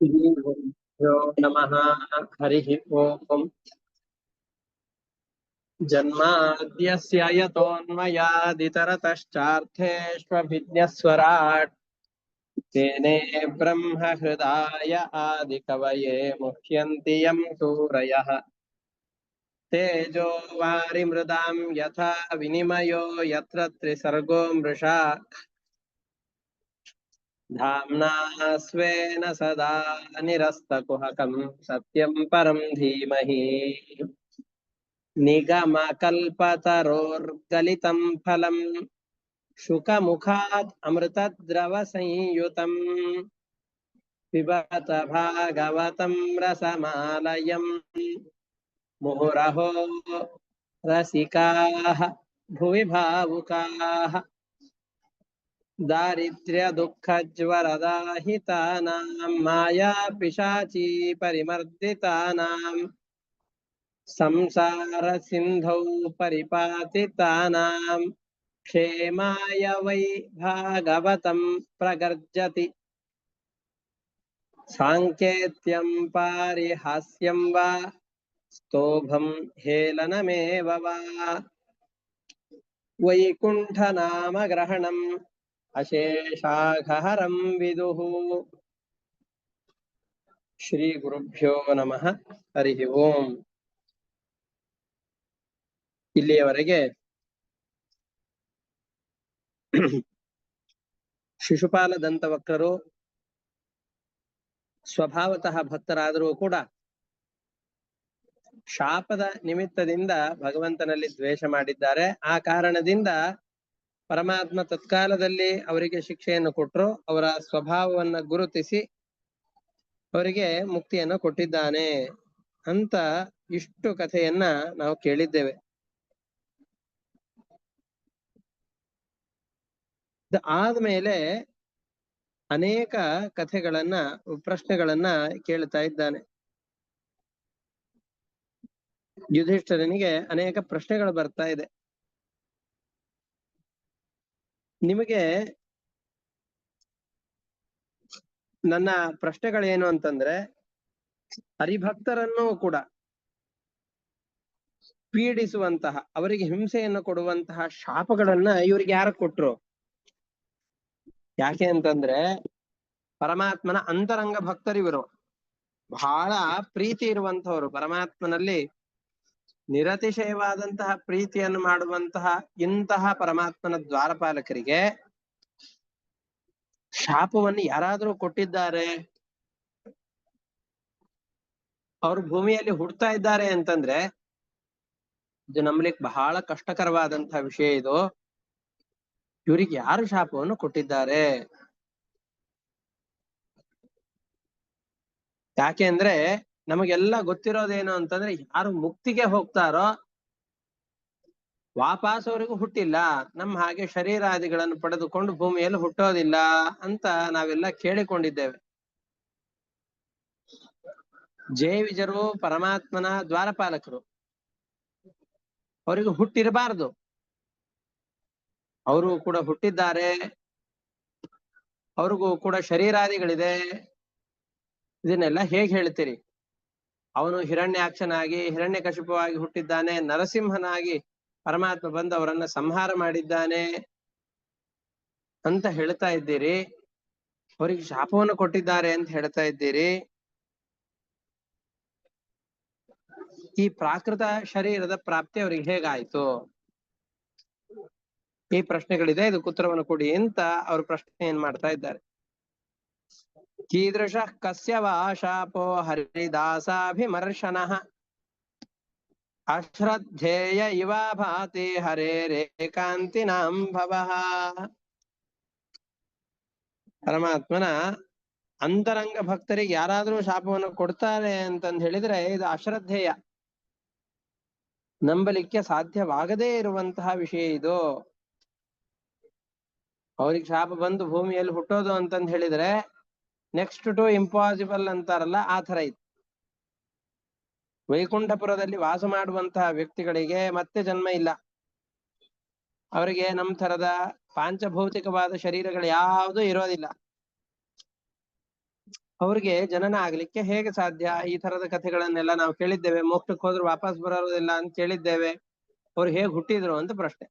श्रीगुरुभ्यो नमः। हरिः ओम्। जन्माद्यस्य यतोऽन्वयादितरतश्चार्थेष्वभिज्ञस्वराट् तेने ब्रह्महृदाय आदिकवये मुह्यन्ति यं सूरयः। तेजो वारिमृदां यथा विनिमयो यत्र त्रिसर्गो मृषा धाम्ना स्वेन सदा निरस्तकुहकं सत्यं परं धीमहि। निगमकल्पतरोर्गलितं फलं शुकमुखात् अमृतद्रवसंयुतं पिबत भागवतं रसमालयं मुहुरहो रसिकाः भुवि भावुकाः। दारिद्र्यदुःखज्वरदाहितानां मायापिशाची परिमर्दितानां संसारसिन्धौ परिपातितानां क्षेमाय वै भागवतं प्रगर्जति। साङ्केत्यं पारिहास्यं वा स्तोभं हेलनमेव वा वैकुण्ठनामग्रहणम् अशेषाघहरं विदुः। ಶ್ರೀಗುರುಭ್ಯೋ ನಮಃ. ಹರಿ ಓಂ. ಇಲ್ಲಿಯವರೆಗೆ ಶಿಶುಪಾಲ ದಂತವಕ್ರರು ಸ್ವಭಾವತಃ ಭಕ್ತರಾದರೂ ಕೂಡ ಶಾಪದ ನಿಮಿತ್ತದಿಂದ ಭಗವಂತನಲ್ಲಿ ದ್ವೇಷ ಮಾಡಿದ್ದಾರೆ. ಆ ಕಾರಣದಿಂದ ಪರಮಾತ್ಮ ತತ್ಕಾಲದಲ್ಲಿ ಅವರಿಗೆ ಶಿಕ್ಷೆಯನ್ನು ಕೊಟ್ಟರು. ಅವರ ಸ್ವಭಾವವನ್ನ ಗುರುತಿಸಿ ಅವರಿಗೆ ಮುಕ್ತಿಯನ್ನು ಕೊಟ್ಟಿದ್ದಾನೆ ಅಂತ ಇಷ್ಟು ಕಥೆಯನ್ನ ನಾವು ಕೇಳಿದ್ದೇವೆ. ಆದ್ಮೇಲೆ ಅನೇಕ ಕಥೆಗಳನ್ನ ಪ್ರಶ್ನೆಗಳನ್ನ ಕೇಳ್ತಾ ಇದ್ದಾನೆ. ಯುಧಿಷ್ಠಿರನಿಗೆ ಅನೇಕ ಪ್ರಶ್ನೆಗಳು ಬರ್ತಾ ಇದೆ. ನಿಮಗೆ ನನ್ನ ಪ್ರಶ್ನೆಗಳೇನು ಅಂತಂದ್ರೆ, ಹರಿಭಕ್ತರನ್ನು ಕೂಡ ಪೀಡಿಸುವಂತಹ, ಅವರಿಗೆ ಹಿಂಸೆಯನ್ನು ಕೊಡುವಂತಹ ಶಾಪಗಳನ್ನ ಇವ್ರಿಗೆ ಯಾರು ಕೊಟ್ರು? ಯಾಕೆ ಅಂತಂದ್ರೆ ಪರಮಾತ್ಮನ ಅಂತರಂಗ ಭಕ್ತರಿವರು, ಬಹಳ ಪ್ರೀತಿ ಇರುವಂತಹವರು, ಪರಮಾತ್ಮನಲ್ಲಿ ನಿರತಿಶಯವಾದಂತಹ ಪ್ರೀತಿಯನ್ನು ಮಾಡುವಂತಹ ಇಂತಹ ಪರಮಾತ್ಮನ ದ್ವಾರಪಾಲಕರಿಗೆ ಶಾಪವನ್ನು ಯಾರಾದ್ರೂ ಕೊಟ್ಟಿದ್ದಾರೆ? ಅವರು ಭೂಮಿಯಲ್ಲಿ ಹುಡ್ತಾ ಇದ್ದಾರೆ ಅಂತಂದ್ರೆ ಇದು ನಂಬಲಿಕ್ಕೆ ಬಹಳ ಕಷ್ಟಕರವಾದಂತಹ ವಿಷಯ. ಇದು ಇವರಿಗೆ ಯಾರು ಶಾಪವನ್ನು ಕೊಟ್ಟಿದ್ದಾರೆ? ಯಾಕೆ ಅಂದ್ರೆ ನಮಗೆಲ್ಲ ಗೊತ್ತಿರೋದೇನು ಅಂತಂದ್ರೆ, ಯಾರು ಮುಕ್ತಿಗೆ ಹೋಗ್ತಾರೋ ವಾಪಸ್ ಅವರಿಗೂ ಹುಟ್ಟಿಲ್ಲ, ನಮ್ಮ ಹಾಗೆ ಶರೀರಾದಿಗಳನ್ನು ಪಡೆದುಕೊಂಡು ಭೂಮಿಯಲ್ಲಿ ಹುಟ್ಟೋದಿಲ್ಲ ಅಂತ ನಾವೆಲ್ಲ ಕೇಳಿಕೊಂಡಿದ್ದೇವೆ. ಜಯವಿಜರು ಪರಮಾತ್ಮನ ದ್ವಾರಪಾಲಕರು, ಅವರಿಗೂ ಹುಟ್ಟಿರಬಾರದು, ಅವರು ಕೂಡ ಹುಟ್ಟಿದ್ದಾರೆ, ಅವ್ರಿಗೂ ಕೂಡ ಶರೀರಾದಿಗಳಿದೆ. ಇದನ್ನೆಲ್ಲ ಹೇಗೆ ಹೇಳ್ತೀರಿ? ಅವನು ಹಿರಣ್ಯಾಕ್ಷನಾಗಿ ಹಿರಣ್ಯಕಶಿಪವಾಗಿ ಹುಟ್ಟಿದ್ದಾನೆ, ನರಸಿಂಹನಾಗಿ ಪರಮಾತ್ಮ ಬಂದು ಅವರನ್ನ ಸಂಹಾರ ಮಾಡಿದ್ದಾನೆ ಅಂತ ಹೇಳ್ತಾ ಇದ್ದೀರಿ, ಅವರಿಗೆ ಶಾಪವನ್ನು ಕೊಟ್ಟಿದ್ದಾರೆ ಅಂತ ಹೇಳ್ತಾ ಇದ್ದೀರಿ. ಈ ಪ್ರಾಕೃತ ಶರೀರದ ಪ್ರಾಪ್ತಿ ಅವರಿಗೆ ಹೇಗಾಯ್ತು? ಈ ಪ್ರಶ್ನೆಗಳಿದೆ, ಇದಕ್ಕೆ ಉತ್ತರವನ್ನು ಕೊಡಿ ಅಂತ ಅವ್ರ ಪ್ರಶ್ನೆ ಏನ್ ಮಾಡ್ತಾ ಇದ್ದಾರೆ. ಕೀದೃಶ ಕಸ್ಯ ವಾ ಶಾಪೋ ಹರಿದಾಸಾಭಿಮರ್ಶನಃ ಅಶ್ರದ್ಧೇಯ ಇವ ಭಾತಿ ಹರೇರೇಕಾಂತಿನಾಂ ಭವಃ. ಪರಮಾತ್ಮನ ಅಂತರಂಗ ಭಕ್ತರಿಗೆ ಯಾರಾದ್ರೂ ಶಾಪವನ್ನು ಕೊಡ್ತಾರೆ ಅಂತಂದು ಹೇಳಿದ್ರೆ ಇದು ಅಶ್ರದ್ಧೇಯ, ನಂಬಲಿಕ್ಕೆ ಸಾಧ್ಯವಾಗದೇ ಇರುವಂತಹ ವಿಷಯ ಇದು. ಅವ್ರಿಗೆ ಶಾಪ ಬಂದು ಭೂಮಿಯಲ್ಲಿ ಹುಟ್ಟೋದು ಅಂತಂದು ಹೇಳಿದ್ರೆ ನೆಕ್ಸ್ಟ್ ಟು ಇಂಪಾಸಿಬಲ್ ಅಂತಾರಲ್ಲ, ಆ ತರ ಇತ್ತು. ವೈಕುಂಠಪುರದಲ್ಲಿ ವಾಸ ಮಾಡುವಂತಹ ವ್ಯಕ್ತಿಗಳಿಗೆ ಮತ್ತೆ ಜನ್ಮ ಇಲ್ಲ. ಅವರಿಗೆ ನಮ್ಮ ತರದ ಪಾಂಚಭೌತಿಕವಾದ ಶರೀರಗಳು ಯಾವುದೂ ಇರೋದಿಲ್ಲ. ಅವ್ರಿಗೆ ಜನನ ಆಗ್ಲಿಕ್ಕೆ ಹೇಗೆ ಸಾಧ್ಯ? ಈ ತರದ ಕಥೆಗಳನ್ನೆಲ್ಲ ನಾವು ಕೇಳಿದ್ದೇವೆ. ಮೋಕ್ಷಕ್ಕೆ ಹೋದ್ರು ವಾಪಸ್ ಬರೋದಿಲ್ಲ ಅಂತ ಕೇಳಿದ್ದೇವೆ. ಅವ್ರು ಹೇಗ್ ಹುಟ್ಟಿದ್ರು ಅಂತ ಪ್ರಶ್ನೆ.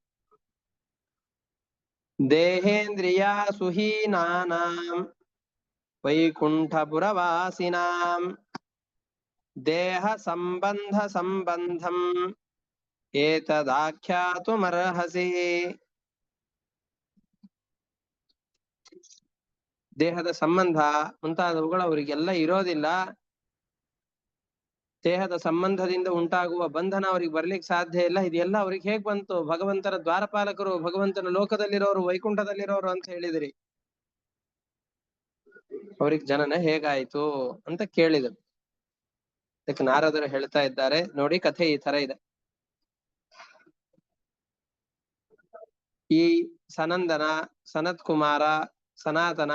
ದೇಹೇಂದ್ರಿಯ ಸುಹೀನಾನಾಂ ವೈಕುಂಠಪುರವಾಸಿನಾಂ ದೇಹ ಸಂಬಂಧ ಸಂಬಂಧಂ ಏತದಾಖ್ಯಾತುಮರ್ಹಸಿ. ದೇಹದ ಸಂಬಂಧ ಮುಂತಾದವುಗಳು ಅವರಿಗೆಲ್ಲ ಇರೋದಿಲ್ಲ. ದೇಹದ ಸಂಬಂಧದಿಂದ ಉಂಟಾಗುವ ಬಂಧನ ಅವ್ರಿಗೆ ಬರ್ಲಿಕ್ಕೆ ಸಾಧ್ಯ ಇಲ್ಲ. ಇದೆಲ್ಲ ಅವ್ರಿಗೆ ಹೇಗ್ ಬಂತು? ಭಗವಂತನ ದ್ವಾರಪಾಲಕರು, ಭಗವಂತನ ಲೋಕದಲ್ಲಿರೋರು, ವೈಕುಂಠದಲ್ಲಿರೋರು ಅಂತ ಹೇಳಿದಿರಿ, ಅವ್ರಿಗೆ ಜನನ ಹೇಗಾಯ್ತು ಅಂತ ಕೇಳಿದರು. ಅದಕ್ಕೆ ನಾರದರು ಹೇಳ್ತಾ ಇದ್ದಾರೆ, ನೋಡಿ ಕಥೆ ಈ ತರ ಇದೆ. ಈ ಸನಂದನ, ಸನತ್ ಕುಮಾರ, ಸನಾತನ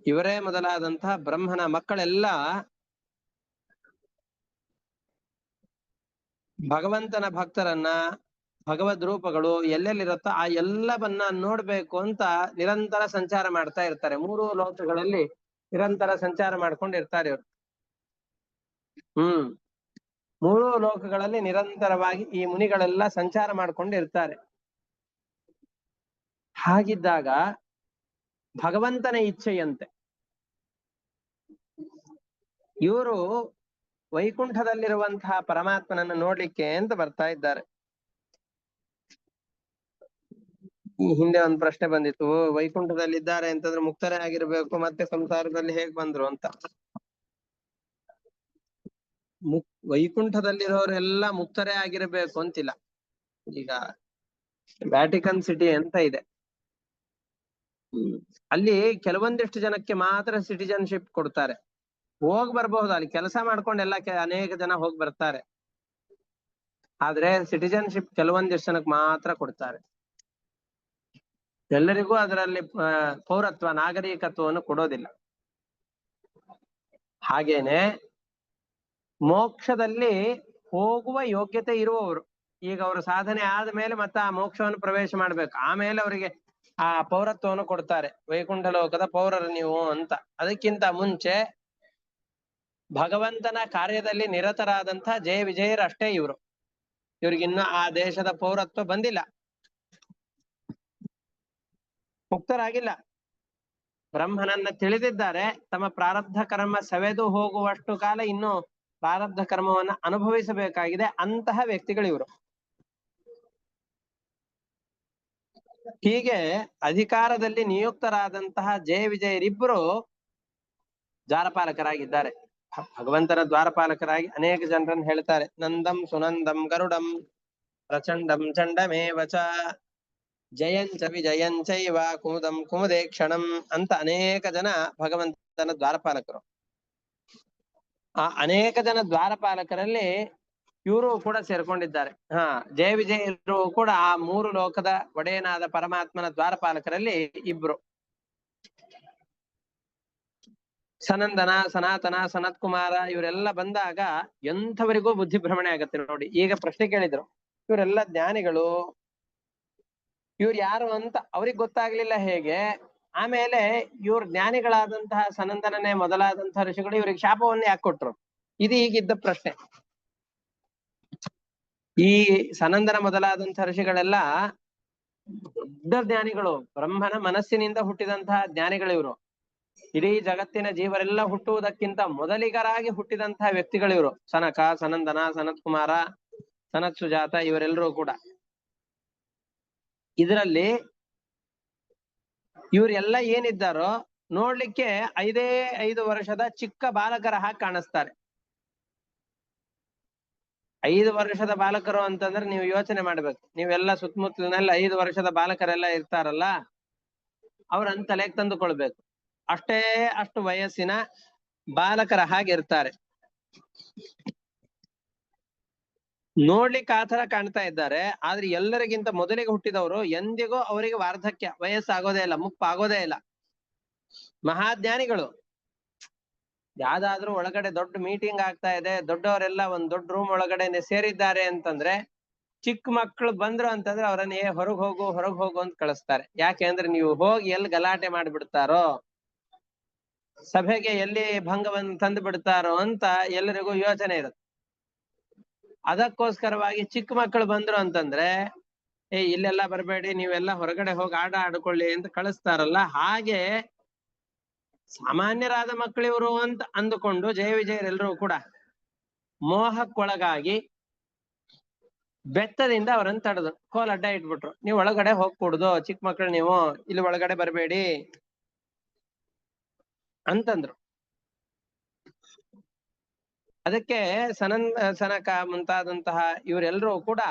ಇವರೇ ಮೊದಲಾದಂತಹ ಬ್ರಹ್ಮನ ಮಕ್ಕಳೆಲ್ಲ ಭಗವಂತನ ಭಕ್ತರನ್ನ, ಭಗವದ್ ರೂಪಗಳು ಎಲ್ಲೆಲ್ಲಿರುತ್ತೋ ಆ ಎಲ್ಲವನ್ನ ನೋಡ್ಬೇಕು ಅಂತ ನಿರಂತರ ಸಂಚಾರ ಮಾಡ್ತಾ ಇರ್ತಾರೆ. ಮೂರು ಲೋಕಗಳಲ್ಲಿ ನಿರಂತರ ಸಂಚಾರ ಮಾಡ್ಕೊಂಡಿರ್ತಾರೆ ಇವರು. ಮೂರು ಲೋಕಗಳಲ್ಲಿ ನಿರಂತರವಾಗಿ ಈ ಮುನಿಗಳೆಲ್ಲ ಸಂಚಾರ ಮಾಡ್ಕೊಂಡಿರ್ತಾರೆ. ಹಾಗಿದ್ದಾಗ ಭಗವಂತನ ಇಚ್ಛೆಯಂತೆ ಇವರು ವೈಕುಂಠದಲ್ಲಿರುವಂತಹ ಪರಮಾತ್ಮನನ್ನು ನೋಡ್ಲಿಕ್ಕೆ ಅಂತ ಬರ್ತಾ ಇದ್ದಾರೆ. ಈ ಹಿಂದೆ ಒಂದು ಪ್ರಶ್ನೆ ಬಂದಿತ್ತು, ವೈಕುಂಠದಲ್ಲಿದ್ದಾರೆ ಅಂತಂದ್ರೆ ಮುಕ್ತರೇ ಆಗಿರ್ಬೇಕು, ಮತ್ತೆ ಸಂಸಾರದಲ್ಲಿ ಹೇಗ್ ಬಂದ್ರು ಅಂತ. ವೈಕುಂಠದಲ್ಲಿರೋರೆಲ್ಲ ಮುಕ್ತರೇ ಆಗಿರ್ಬೇಕು ಅಂತಿಲ್ಲ. ಈಗ ವ್ಯಾಟಿಕನ್ ಸಿಟಿ ಅಂತ ಇದೆ, ಅಲ್ಲಿ ಕೆಲವೊಂದಿಷ್ಟು ಜನಕ್ಕೆ ಮಾತ್ರ ಸಿಟಿಜನ್ಶಿಪ್ ಕೊಡ್ತಾರೆ. ಹೋಗ್ ಬರ್ಬಹುದು, ಅಲ್ಲಿ ಕೆಲಸ ಮಾಡ್ಕೊಂಡು ಎಲ್ಲ ಅನೇಕ ಜನ ಹೋಗಿ ಬರ್ತಾರೆ. ಆದ್ರೆ ಸಿಟಿಜನ್ಶಿಪ್ ಕೆಲವೊಂದಿಷ್ಟು ಜನಕ್ಕೆ ಮಾತ್ರ ಕೊಡ್ತಾರೆ. ಎಲ್ಲರಿಗೂ ಅದರಲ್ಲಿ ಪೌರತ್ವ, ನಾಗರಿಕತ್ವವನ್ನು ಕೊಡೋದಿಲ್ಲ. ಹಾಗೇನೆ ಮೋಕ್ಷದಲ್ಲಿ ಹೋಗುವ ಯೋಗ್ಯತೆ ಇರುವವರು, ಈಗ ಅವರು ಸಾಧನೆ ಆದ ಮೇಲೆ ಮತ್ತೆ ಆ ಮೋಕ್ಷವನ್ನು ಪ್ರವೇಶ ಮಾಡ್ಬೇಕು, ಆಮೇಲೆ ಅವರಿಗೆ ಆ ಪೌರತ್ವವನ್ನು ಕೊಡ್ತಾರೆ, ವೈಕುಂಠ ಲೋಕದ ಪೌರರು ನೀವು ಅಂತ. ಅದಕ್ಕಿಂತ ಮುಂಚೆ ಭಗವಂತನ ಕಾರ್ಯದಲ್ಲಿ ನಿರತರಾದಂತಹ ಜಯ ವಿಜಯರಷ್ಟೇ ಇವರು. ಇವ್ರಿಗಿನ್ನ ಆ ದೇಶದ ಪೌರತ್ವ ಬಂದಿಲ್ಲ, ಮುಕ್ತರಾಗಿಲ್ಲ. ಬ್ರಹ್ಮನನ್ನ ತಿಳಿದಿದ್ದಾರೆ, ತಮ್ಮ ಪ್ರಾರಬ್ಧ ಕರ್ಮ ಸವೆದು ಹೋಗುವಷ್ಟು ಕಾಲ ಇನ್ನು ಪ್ರಾರಬ್ಧ ಕರ್ಮವನ್ನ ಅನುಭವಿಸಬೇಕಾಗಿದೆ. ಅಂತಹ ವ್ಯಕ್ತಿಗಳಿವರು. ಹೀಗೆ ಅಧಿಕಾರದಲ್ಲಿ ನಿಯುಕ್ತರಾದಂತಹ ಜಯ ವಿಜಯರಿಬ್ಬರು ದ್ವಾರಪಾಲಕರಾಗಿದ್ದಾರೆ. ಭಗವಂತನ ದ್ವಾರಪಾಲಕರಾಗಿ ಅನೇಕ ಜನರನ್ನು ಹೇಳ್ತಾರೆ. ನಂದಂ ಸುನಂದಂ ಗರುಡಂ ಪ್ರಚಂಡಂ ಚಂಡಮೇವಚ ಜಯಂಚ ವಿಜಯಂಚೈವ ಕುಮುದಂ ಕುಮುದೇ ಕ್ಷಣಂ ಅಂತ ಅನೇಕ ಜನ ಭಗವಂತನ ದ್ವಾರಪಾಲಕರು. ಆ ಅನೇಕ ಜನ ದ್ವಾರಪಾಲಕರಲ್ಲಿ ಇವರು ಕೂಡ ಸೇರ್ಕೊಂಡಿದ್ದಾರೆ. ಜಯ ವಿಜಯರು ಕೂಡ ಆ ಮೂರು ಲೋಕದ ಒಡೆಯನಾದ ಪರಮಾತ್ಮನ ದ್ವಾರಪಾಲಕರಲ್ಲಿ ಇಬ್ರು. ಸನಂದನ, ಸನಾತನ, ಸನತ್ ಕುಮಾರ ಇವರೆಲ್ಲ ಬಂದಾಗ ಎಂಥವರಿಗೂ ಬುದ್ಧಿ ಭ್ರಮಣೆ ಆಗತ್ತೆ ನೋಡಿ. ಈಗ ಪ್ರಶ್ನೆ ಕೇಳಿದ್ರು, ಇವರೆಲ್ಲ ಜ್ಞಾನಿಗಳು, ಇವ್ರು ಯಾರು ಅಂತ ಅವ್ರಿಗೆ ಗೊತ್ತಾಗ್ಲಿಲ್ಲ ಹೇಗೆ? ಆಮೇಲೆ ಇವ್ರ ಜ್ಞಾನಿಗಳಾದಂತಹ ಸನಂದನನೇ ಮೊದಲಾದಂತಹ ಋಷಿಗಳು ಇವ್ರಿಗೆ ಶಾಪವನ್ನೇ ಯಾಕೆ ಕೊಟ್ರು? ಇದು ಈಗಿದ್ದ ಪ್ರಶ್ನೆ. ಈ ಸನಂದನ ಮೊದಲಾದಂತಹ ಋಷಿಗಳೆಲ್ಲ ದೊಡ್ಡ ಜ್ಞಾನಿಗಳು, ಬ್ರಹ್ಮನ ಮನಸ್ಸಿನಿಂದ ಹುಟ್ಟಿದಂತಹ ಜ್ಞಾನಿಗಳು ಇವರು. ಇಡೀ ಜಗತ್ತಿನ ಜೀವರೆಲ್ಲ ಹುಟ್ಟುವುದಕ್ಕಿಂತ ಮೊದಲಿಗರಾಗಿ ಹುಟ್ಟಿದಂತಹ ವ್ಯಕ್ತಿಗಳಿವರು. ಸನಕ, ಸನಂದನ, ಸನತ್ ಕುಮಾರ, ಸನತ್ ಸುಜಾತ ಇವರೆಲ್ಲರೂ ಕೂಡ. ಇದರಲ್ಲಿ ಇವರೆಲ್ಲ ಏನಿದ್ದಾರೋ ನೋಡ್ಲಿಕ್ಕೆ 5 ವರ್ಷದ ಚಿಕ್ಕ ಬಾಲಕರ ಹಾಗೆ ಕಾಣಿಸ್ತಾರೆ. 5 ವರ್ಷದ ಬಾಲಕರು ಅಂತಂದ್ರೆ ನೀವು ಯೋಚನೆ ಮಾಡ್ಬೇಕು. ನೀವೆಲ್ಲ ಸುತ್ತಮುತ್ತಲಿನಲ್ಲಿ 5 ವರ್ಷದ ಬಾಲಕರೆಲ್ಲ ಇರ್ತಾರಲ್ಲ, ಅವ್ರನ್ನ ತಲೆಗೆ ತಂದುಕೊಳ್ಬೇಕು. ಅಷ್ಟು ವಯಸ್ಸಿನ ಬಾಲಕರ ಹಾಗೆ ಇರ್ತಾರೆ. ನೋಡ್ಲಿಕ್ಕೆ ಆ ತರ ಕಾಣ್ತಾ ಇದ್ದಾರೆ. ಆದ್ರೆ ಎಲ್ಲರಿಗಿಂತ ಮೊದಲಿಗೆ ಹುಟ್ಟಿದವರು ಎಂದಿಗೂ ಅವರಿಗೆ ವಾರ್ಧಕ್ಯ ವಯಸ್ಸಾಗೋದೇ ಇಲ್ಲ, ಮುಪ್ಪಾಗೋದೇ ಇಲ್ಲ. ಮಹಾಜ್ಞಾನಿಗಳು. ಯಾವ್ದಾದ್ರೂ ಒಳಗಡೆ ದೊಡ್ಡ ಮೀಟಿಂಗ್ ಆಗ್ತಾ ಇದೆ, ದೊಡ್ಡವರೆಲ್ಲ ಒಂದ್ ದೊಡ್ಡ ರೂಮ್ ಒಳಗಡೆ ಸೇರಿದ್ದಾರೆ ಅಂತಂದ್ರೆ ಚಿಕ್ಕ ಮಕ್ಕಳು ಬಂದ್ರು ಅಂತಂದ್ರೆ ಅವ್ರನ್ನ ಹೊರಗ್ ಹೋಗು ಅಂತ ಕಳಿಸ್ತಾರೆ. ಯಾಕೆ ಅಂದ್ರೆ ನೀವು ಹೋಗಿ ಎಲ್ಲಿ ಗಲಾಟೆ ಮಾಡ್ಬಿಡ್ತಾರೋ ಸಭೆಗೆ ಎಲ್ಲಿ ಭಂಗವನ್ನು ತಂದು ಬಿಡ್ತಾರೋ ಅಂತ ಎಲ್ಲರಿಗೂ ಯೋಚನೆ ಇರುತ್ತೆ. ಅದಕ್ಕೋಸ್ಕರವಾಗಿ ಚಿಕ್ಕ ಮಕ್ಕಳು ಬಂದ್ರು ಅಂತಂದ್ರೆ ಇಲ್ಲೆಲ್ಲ ಬರಬೇಡಿ, ನೀವೆಲ್ಲ ಹೊರಗಡೆ ಹೋಗಿ ಆಟ ಆಡ್ಕೊಳ್ಳಿ ಅಂತ ಕಳಿಸ್ತಾರಲ್ಲ, ಹಾಗೆ ಸಾಮಾನ್ಯರಾದ ಮಕ್ಕಳಿವರು ಅಂತ ಅಂದುಕೊಂಡು ಜಯ ವಿಜಯರೆಲ್ಲರೂ ಕೂಡ ಮೋಹಕ್ಕೊಳಗಾಗಿ ಬೆತ್ತದಿಂದ ಅವರನ್ನು ತಡೆದು ಕೋಲ್ ಅಡ್ಡ ಇಟ್ಬಿಟ್ರು. ನೀವು ಒಳಗಡೆ ಹೋಗ್ಕೂಡ್ದು, ಚಿಕ್ಕ ಮಕ್ಕಳು ನೀವು ಇಲ್ಲಿ ಒಳಗಡೆ ಬರಬೇಡಿ ಅಂತಂದ್ರು. ಅದಕ್ಕೆ ಸನಕ ಮುಂತಾದಂತಹ ಇವರೆಲ್ಲರೂ ಕೂಡ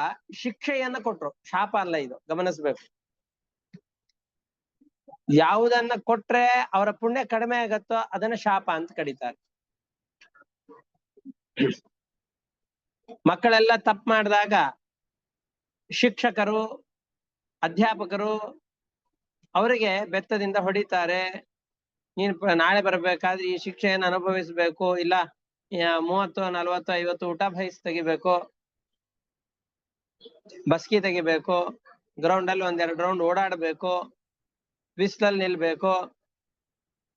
ಶಿಕ್ಷೆಯನ್ನ ಕೊಟ್ರು. ಶಾಪ ಅಲ್ಲ ಇದು, ಗಮನಿಸ್ಬೇಕು. ಯಾವುದನ್ನ ಕೊಟ್ರೆ ಅವರ ಪುಣ್ಯ ಕಡಿಮೆ ಆಗತ್ತೋ ಅದನ್ನ ಶಾಪ ಅಂತ ಕರೀತಾರೆ. ಮಕ್ಕಳೆಲ್ಲ ತಪ್ಪು ಮಾಡಿದಾಗ ಶಿಕ್ಷಕರು, ಅಧ್ಯಾಪಕರು ಅವರಿಗೆ ಬೆತ್ತದಿಂದ ಹೊಡಿತಾರೆ. ನೀನ್ ನಾಳೆ ಬರ್ಬೇಕಾದ್ರೆ ಈ ಶಿಕ್ಷೆಯನ್ನು ಅನುಭವಿಸ್ಬೇಕು, ಇಲ್ಲ 30, 40, 50 ಊಟ ಬಯಸ್ ತೆಗಿಬೇಕು, ಬಸ್ಕಿ ತೆಗಿಬೇಕು, ಗ್ರೌಂಡ್ ಅಲ್ಲಿ 1-2 ರೌಂಡ್ ಓಡಾಡ್ಬೇಕು, ಬಿಸ್ಲಲ್ಲಿ ನಿಲ್ಬೇಕು.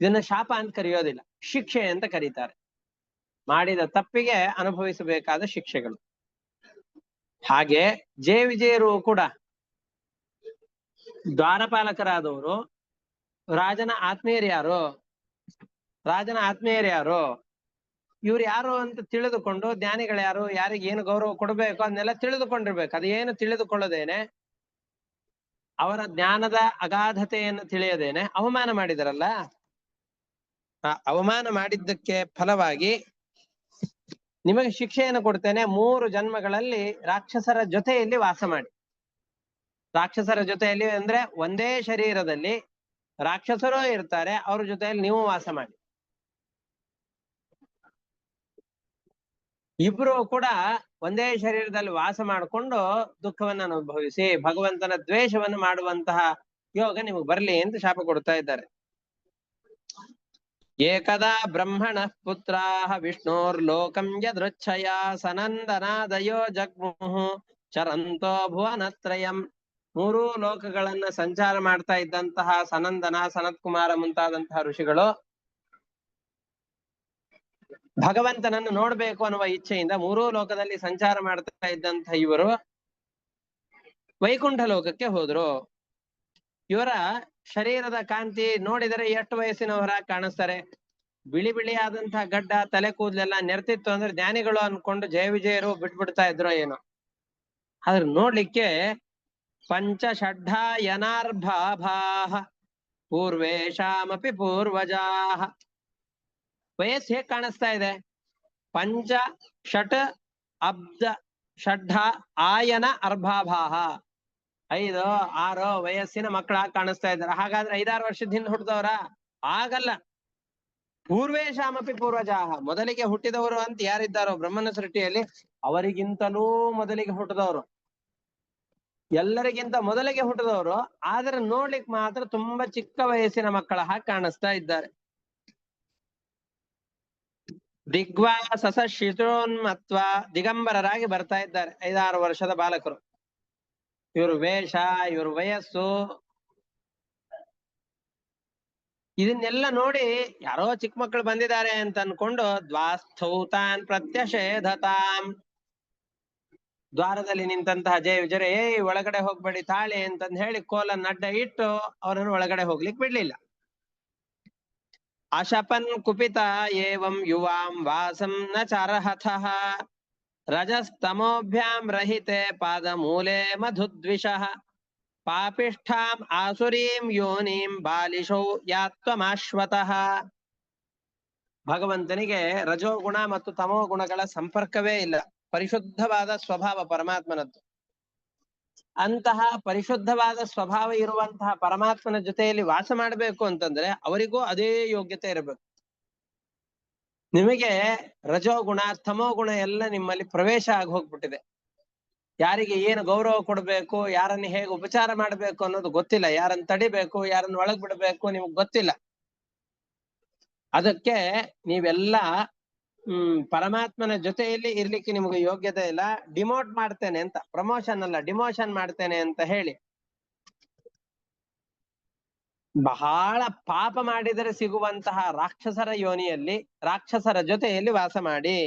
ಇದನ್ನ ಶಾಪ ಅಂತ ಕರೆಯೋದಿಲ್ಲ, ಶಿಕ್ಷೆ ಅಂತ ಕರೀತಾರೆ. ಮಾಡಿದ ತಪ್ಪಿಗೆ ಅನುಭವಿಸಬೇಕಾದ ಶಿಕ್ಷೆಗಳು. ಹಾಗೆ ಜಯ ವಿಜಯರು ಕೂಡ ದ್ವಾರಪಾಲಕರಾದವರು ರಾಜನ ಆತ್ಮೀಯರು ಇವ್ರು ಯಾರು ಅಂತ ತಿಳಿದುಕೊಂಡು, ಜ್ಞಾನಿಗಳು ಯಾರು, ಯಾರಿಗೆ ಏನು ಗೌರವ ಕೊಡಬೇಕು ಅದನ್ನೆಲ್ಲ ತಿಳಿದುಕೊಂಡಿರ್ಬೇಕು. ಅದೇನು ತಿಳಿದುಕೊಳ್ಳದೇನೆ, ಅವರ ಜ್ಞಾನದ ಅಗಾಧತೆಯನ್ನು ತಿಳಿಯದೇನೆ ಅವಮಾನ ಮಾಡಿದರಲ್ಲ, ಆ ಅವಮಾನ ಮಾಡಿದ್ದಕ್ಕೆ ಫಲವಾಗಿ ನಿಮಗೆ ಶಿಕ್ಷೆಯನ್ನು ಕೊಡ್ತೇನೆ. 3 ಜನ್ಮಗಳಲ್ಲಿ ರಾಕ್ಷಸರ ಜೊತೆಯಲ್ಲಿ ವಾಸ ಮಾಡಿ. ರಾಕ್ಷಸರ ಜೊತೆಯಲ್ಲಿ ಅಂದ್ರೆ ಒಂದೇ ಶರೀರದಲ್ಲಿ ರಾಕ್ಷಸರೂ ಇರ್ತಾರೆ, ಅವ್ರ ಜೊತೆಯಲ್ಲಿ ನೀವು ವಾಸ ಮಾಡಿ. ಇಬ್ರು ಕೂಡ ಒಂದೇ ಶರೀರದಲ್ಲಿ ವಾಸ ಮಾಡಿಕೊಂಡು ದುಃಖವನ್ನು ಅನುಭವಿಸಿ ಭಗವಂತನ ದ್ವೇಷವನ್ನು ಮಾಡುವಂತಹ ಯೋಗ ನಿಮಗೆ ಬರ್ಲಿ ಅಂತ ಶಾಪ ಕೊಡ್ತಾ ಇದ್ದಾರೆ. ಏಕದಾ ಬ್ರಹ್ಮಣ ಪುತ್ರಾಹ ವಿಷ್ಣೋರ್ಲೋಕಂ ಯದೃಚ್ಛಯ ಸನಂದನಾದಯೋ ಜಗ್ಮುಃ ಚರಂತೋ ಭುವನತ್ರಯಂ. 3 ಲೋಕಗಳನ್ನ ಸಂಚಾರ ಮಾಡ್ತಾ ಇದ್ದಂತಹ ಸನಂದನ, ಸನತ್ ಕುಮಾರ ಮುಂತಾದಂತಹ ಋಷಿಗಳು ಭಗವಂತನನ್ನು ನೋಡ್ಬೇಕು ಅನ್ನುವ ಇಚ್ಛೆಯಿಂದ 3 ಲೋಕದಲ್ಲಿ ಸಂಚಾರ ಮಾಡ್ತಾ ಇದ್ದಂತಹ ಇವರು ವೈಕುಂಠ ಲೋಕಕ್ಕೆ ಹೋದ್ರು. ಇವರ ಶರೀರದ ಕಾಂತಿ ನೋಡಿದರೆ ಎಷ್ಟು ವಯಸ್ಸಿನವರ ಕಾಣಿಸ್ತಾರೆ. ಬಿಳಿ ಬಿಳಿಯಾದಂತಹ ಗಡ್ಡ, ತಲೆ ಕೂದಲೆಲ್ಲ ನೆರ್ತಿತ್ತು ಅಂದ್ರೆ ಜ್ಞಾನಿಗಳು ಅನ್ಕೊಂಡು ಜಯ ವಿಜಯರು ಬಿಟ್ಬಿಡ್ತಾ ಇದ್ರು ಏನೋ. ಆದ್ರೆ ನೋಡ್ಲಿಕ್ಕೆ ಪಂಚಷಡ್ಢಾಯನಾರ್ಭಾಭಾಃ ಪೂರ್ವೇಶಾಮಪಿ ಪೂರ್ವಜಾಃ. ವಯಸ್ಸು ಹೇಗ್ ಕಾಣಿಸ್ತಾ ಇದೆ? 5 ಷಟ್ ಅಬ್ಧ ಷಡ್ಢ ಆಯನ ಅರ್ಭಾಭಾಹ, 5, 6 ವಯಸ್ಸಿನ ಮಕ್ಕಳಾಗಿ ಕಾಣಿಸ್ತಾ ಇದ್ದಾರೆ. ಹಾಗಾದ್ರೆ 5-6 ವರ್ಷದ ಹಿಂದೆ ಹುಟ್ಟಿದವರ? ಆಗಲ್ಲ. ಪೂರ್ವೇಶಾಮಪಿ ಪೂರ್ವಜಾಹ, ಮೊದಲಿಗೆ ಹುಟ್ಟಿದವರು ಅಂತ ಯಾರಿದ್ದಾರೋ ಬ್ರಹ್ಮನ ಸೃಷ್ಟಿಯಲ್ಲಿ ಅವರಿಗಿಂತಲೂ ಮೊದಲಿಗೆ ಹುಟ್ಟಿದವರು, ಎಲ್ಲರಿಗಿಂತ ಮೊದಲಿಗೆ ಹುಟ್ಟಿದವರು. ಆದ್ರೆ ನೋಡ್ಲಿಕ್ಕೆ ಮಾತ್ರ ತುಂಬಾ ಚಿಕ್ಕ ವಯಸ್ಸಿನ ಮಕ್ಕಳ ಹಾಗೆ ಕಾಣಿಸ್ತಾ ಇದ್ದಾರೆ. ದಿಗ್ವಾಸಸ ಶಿಶೋನ್ಮತ್ವ, ದಿಗಂಬರರಾಗಿ ಬರ್ತಾ ಇದ್ದಾರೆ 5-6 ವರ್ಷದ ಬಾಲಕರು. ಇವರು ವೇಷ, ಇವ್ರ ವಯಸ್ಸು, ಇದನ್ನೆಲ್ಲ ನೋಡಿ ಯಾರೋ ಚಿಕ್ಕ ಮಕ್ಕಳು ಬಂದಿದ್ದಾರೆ ಅಂತ ಅನ್ಕೊಂಡು ದ್ವಾಸ್ಥೌತಾನ್ ಪ್ರತ್ಯಷೇಧತಾಂ, ದ್ವಾರದಲ್ಲಿ ನಿಂತಹ ಜಯ ವಿಜಯ ಒಳಗಡೆ ಹೋಗ್ಬೇಡಿ ತಾಳಿ ಅಂತಂದ್ ಹೇಳಿ ಕೋಲನ್ನ ಅಡ್ಡ ಇಟ್ಟು ಅವರನ್ನು ಒಳಗಡೆ ಹೋಗ್ಲಿಕ್ಕೆ ಬಿಡ್ಲಿಲ್ಲ. ಅಶಪನ್ ಕುಪಿತ ಏವಂ ಯುವಾಂ ವಾಸಂ ನ ಚಾರಹಥಃ ರಜಸ್ತಮೋಭ್ಯಾಂ ರಹಿತೆ ಪಾದ ಮೂಲೆ ಮಧುದ್ವಿಷಃ ಪಾಪಿಷ್ಠಾಂ ಆಸುರೀಂ ಯೋನಿಂ ಬಾಲಿಶೌ ಯಾತ್ವಮಾಶ್ವತಃ. ಭಗವಂತನಿಗೆ ರಜೋಗುಣ ಮತ್ತು ತಮೋ ಗುಣಗಳ ಸಂಪರ್ಕವೇ ಇಲ್ಲ, ಪರಿಶುದ್ಧವಾದ ಸ್ವಭಾವ ಪರಮಾತ್ಮನದ್ದು. ಅಂತಹ ಪರಿಶುದ್ಧವಾದ ಸ್ವಭಾವ ಇರುವಂತಹ ಪರಮಾತ್ಮನ ಜೊತೆಯಲ್ಲಿ ವಾಸ ಮಾಡಬೇಕು ಅಂತಂದ್ರೆ ಅವರಿಗೂ ಅದೇ ಯೋಗ್ಯತೆ ಇರಬೇಕು. ನಿಮಗೆ ರಜೋಗುಣ ತಮೋ ಗುಣ ಎಲ್ಲ ನಿಮ್ಮಲ್ಲಿ ಪ್ರವೇಶ ಆಗಿ ಹೋಗ್ಬಿಟ್ಟಿದೆ. ಯಾರಿಗೆ ಏನು ಗೌರವ ಕೊಡ್ಬೇಕು, ಯಾರನ್ನ ಹೇಗೆ ಉಪಚಾರ ಮಾಡ್ಬೇಕು ಅನ್ನೋದು ಗೊತ್ತಿಲ್ಲ, ಯಾರನ್ನ ತಡಿಬೇಕು, ಯಾರನ್ನ ಒಳಗ್ ಬಿಡ್ಬೇಕು ನಿಮ್ಗೆ ಗೊತ್ತಿಲ್ಲ. ಅದಕ್ಕೆ ನೀವೆಲ್ಲ ಪರಮಾತ್ಮನ ಜೊತೆಯಲ್ಲಿ ಇರ್ಲಿಕ್ಕೆ ನಿಮ್ಗೆ ಯೋಗ್ಯತೆ ಇಲ್ಲ. ಡಿಮೋಟ್ ಮಾಡ್ತೇನೆ ಅಂತ, ಪ್ರಮೋಷನ್ ಅಲ್ಲ ಡಿಮೋಷನ್ ಮಾಡ್ತೇನೆ ಅಂತ ಹೇಳಿ ಬಹಳ ಪಾಪ ಮಾಡಿದರೆ ಸಿಗುವಂತಹ ರಾಕ್ಷಸರ ಯೋನಿಯಲ್ಲಿ ರಾಕ್ಷಸರ ಜೊತೆಯಲ್ಲಿ ವಾಸ ಮಾಡಿ,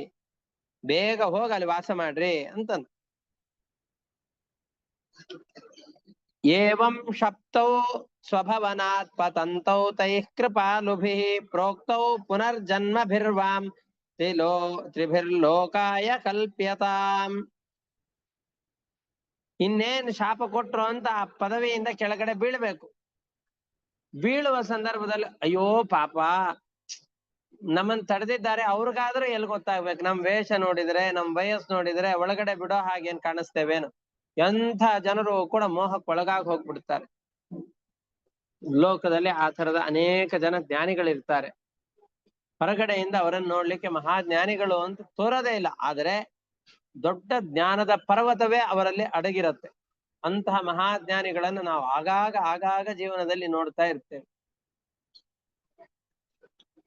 ಬೇಗ ಹೋಗಿ ಅಲ್ಲಿ ವಾಸ ಮಾಡ್ರಿ ಅಂತಂದ. ಏವಂ ಶಪ್ತೌ ಸ್ವಭವನಾತ್ ಪತಂತೌ ತೈಃ ಕೃಪಾಲುಭಿಃ ಪ್ರೋಕ್ತೌ ಪುನರ್ಜನ್ಮಭಿರ್ವಾಂ ತ್ರಿಭಿರ್ಲೋಕಾಯ ಕಲ್ಪ್ಯತಾಂ. ಇನ್ನೇನ್ ಶಾಪ ಕೊಟ್ರು ಅಂತ ಆ ಪದವಿಯಿಂದ ಕೆಳಗಡೆ ಬೀಳ್ಬೇಕು. ಬೀಳುವ ಸಂದರ್ಭದಲ್ಲಿ ಅಯ್ಯೋ ಪಾಪ ನಮ್ಮನ್ ತಡೆದಿದ್ದಾರೆ, ಅವ್ರಿಗಾದ್ರೂ ಎಲ್ಲಿ ಗೊತ್ತಾಗ್ಬೇಕು, ನಮ್ ವೇಷ ನೋಡಿದ್ರೆ ನಮ್ ವಯಸ್ಸು ನೋಡಿದ್ರೆ ಒಳಗಡೆ ಬಿಡೋ ಹಾಗೇನ್ ಕಾಣಿಸ್ತೇವೇನು. ಎಂಥ ಜನರು ಕೂಡ ಮೋಹಕ್ಕೆ ಒಳಗಾಗಿ ಹೋಗ್ಬಿಡ್ತಾರೆ. ಲೋಕದಲ್ಲಿ ಆ ತರದ ಅನೇಕ ಜನ ಜ್ಞಾನಿಗಳಿರ್ತಾರೆ. ಹೊರಗಡೆಯಿಂದ ಅವರನ್ನು ನೋಡ್ಲಿಕ್ಕೆ ಮಹಾಜ್ಞಾನಿಗಳು ಅಂತ ತೋರೋದೇ ಇಲ್ಲ, ಆದರೆ ದೊಡ್ಡ ಜ್ಞಾನದ ಪರ್ವತವೇ ಅವರಲ್ಲಿ ಅಡಗಿರುತ್ತೆ. ಅಂತಹ ಮಹಾಜ್ಞಾನಿಗಳನ್ನು ನಾವು ಆಗಾಗ ಜೀವನದಲ್ಲಿ ನೋಡ್ತಾ ಇರ್ತೇವೆ.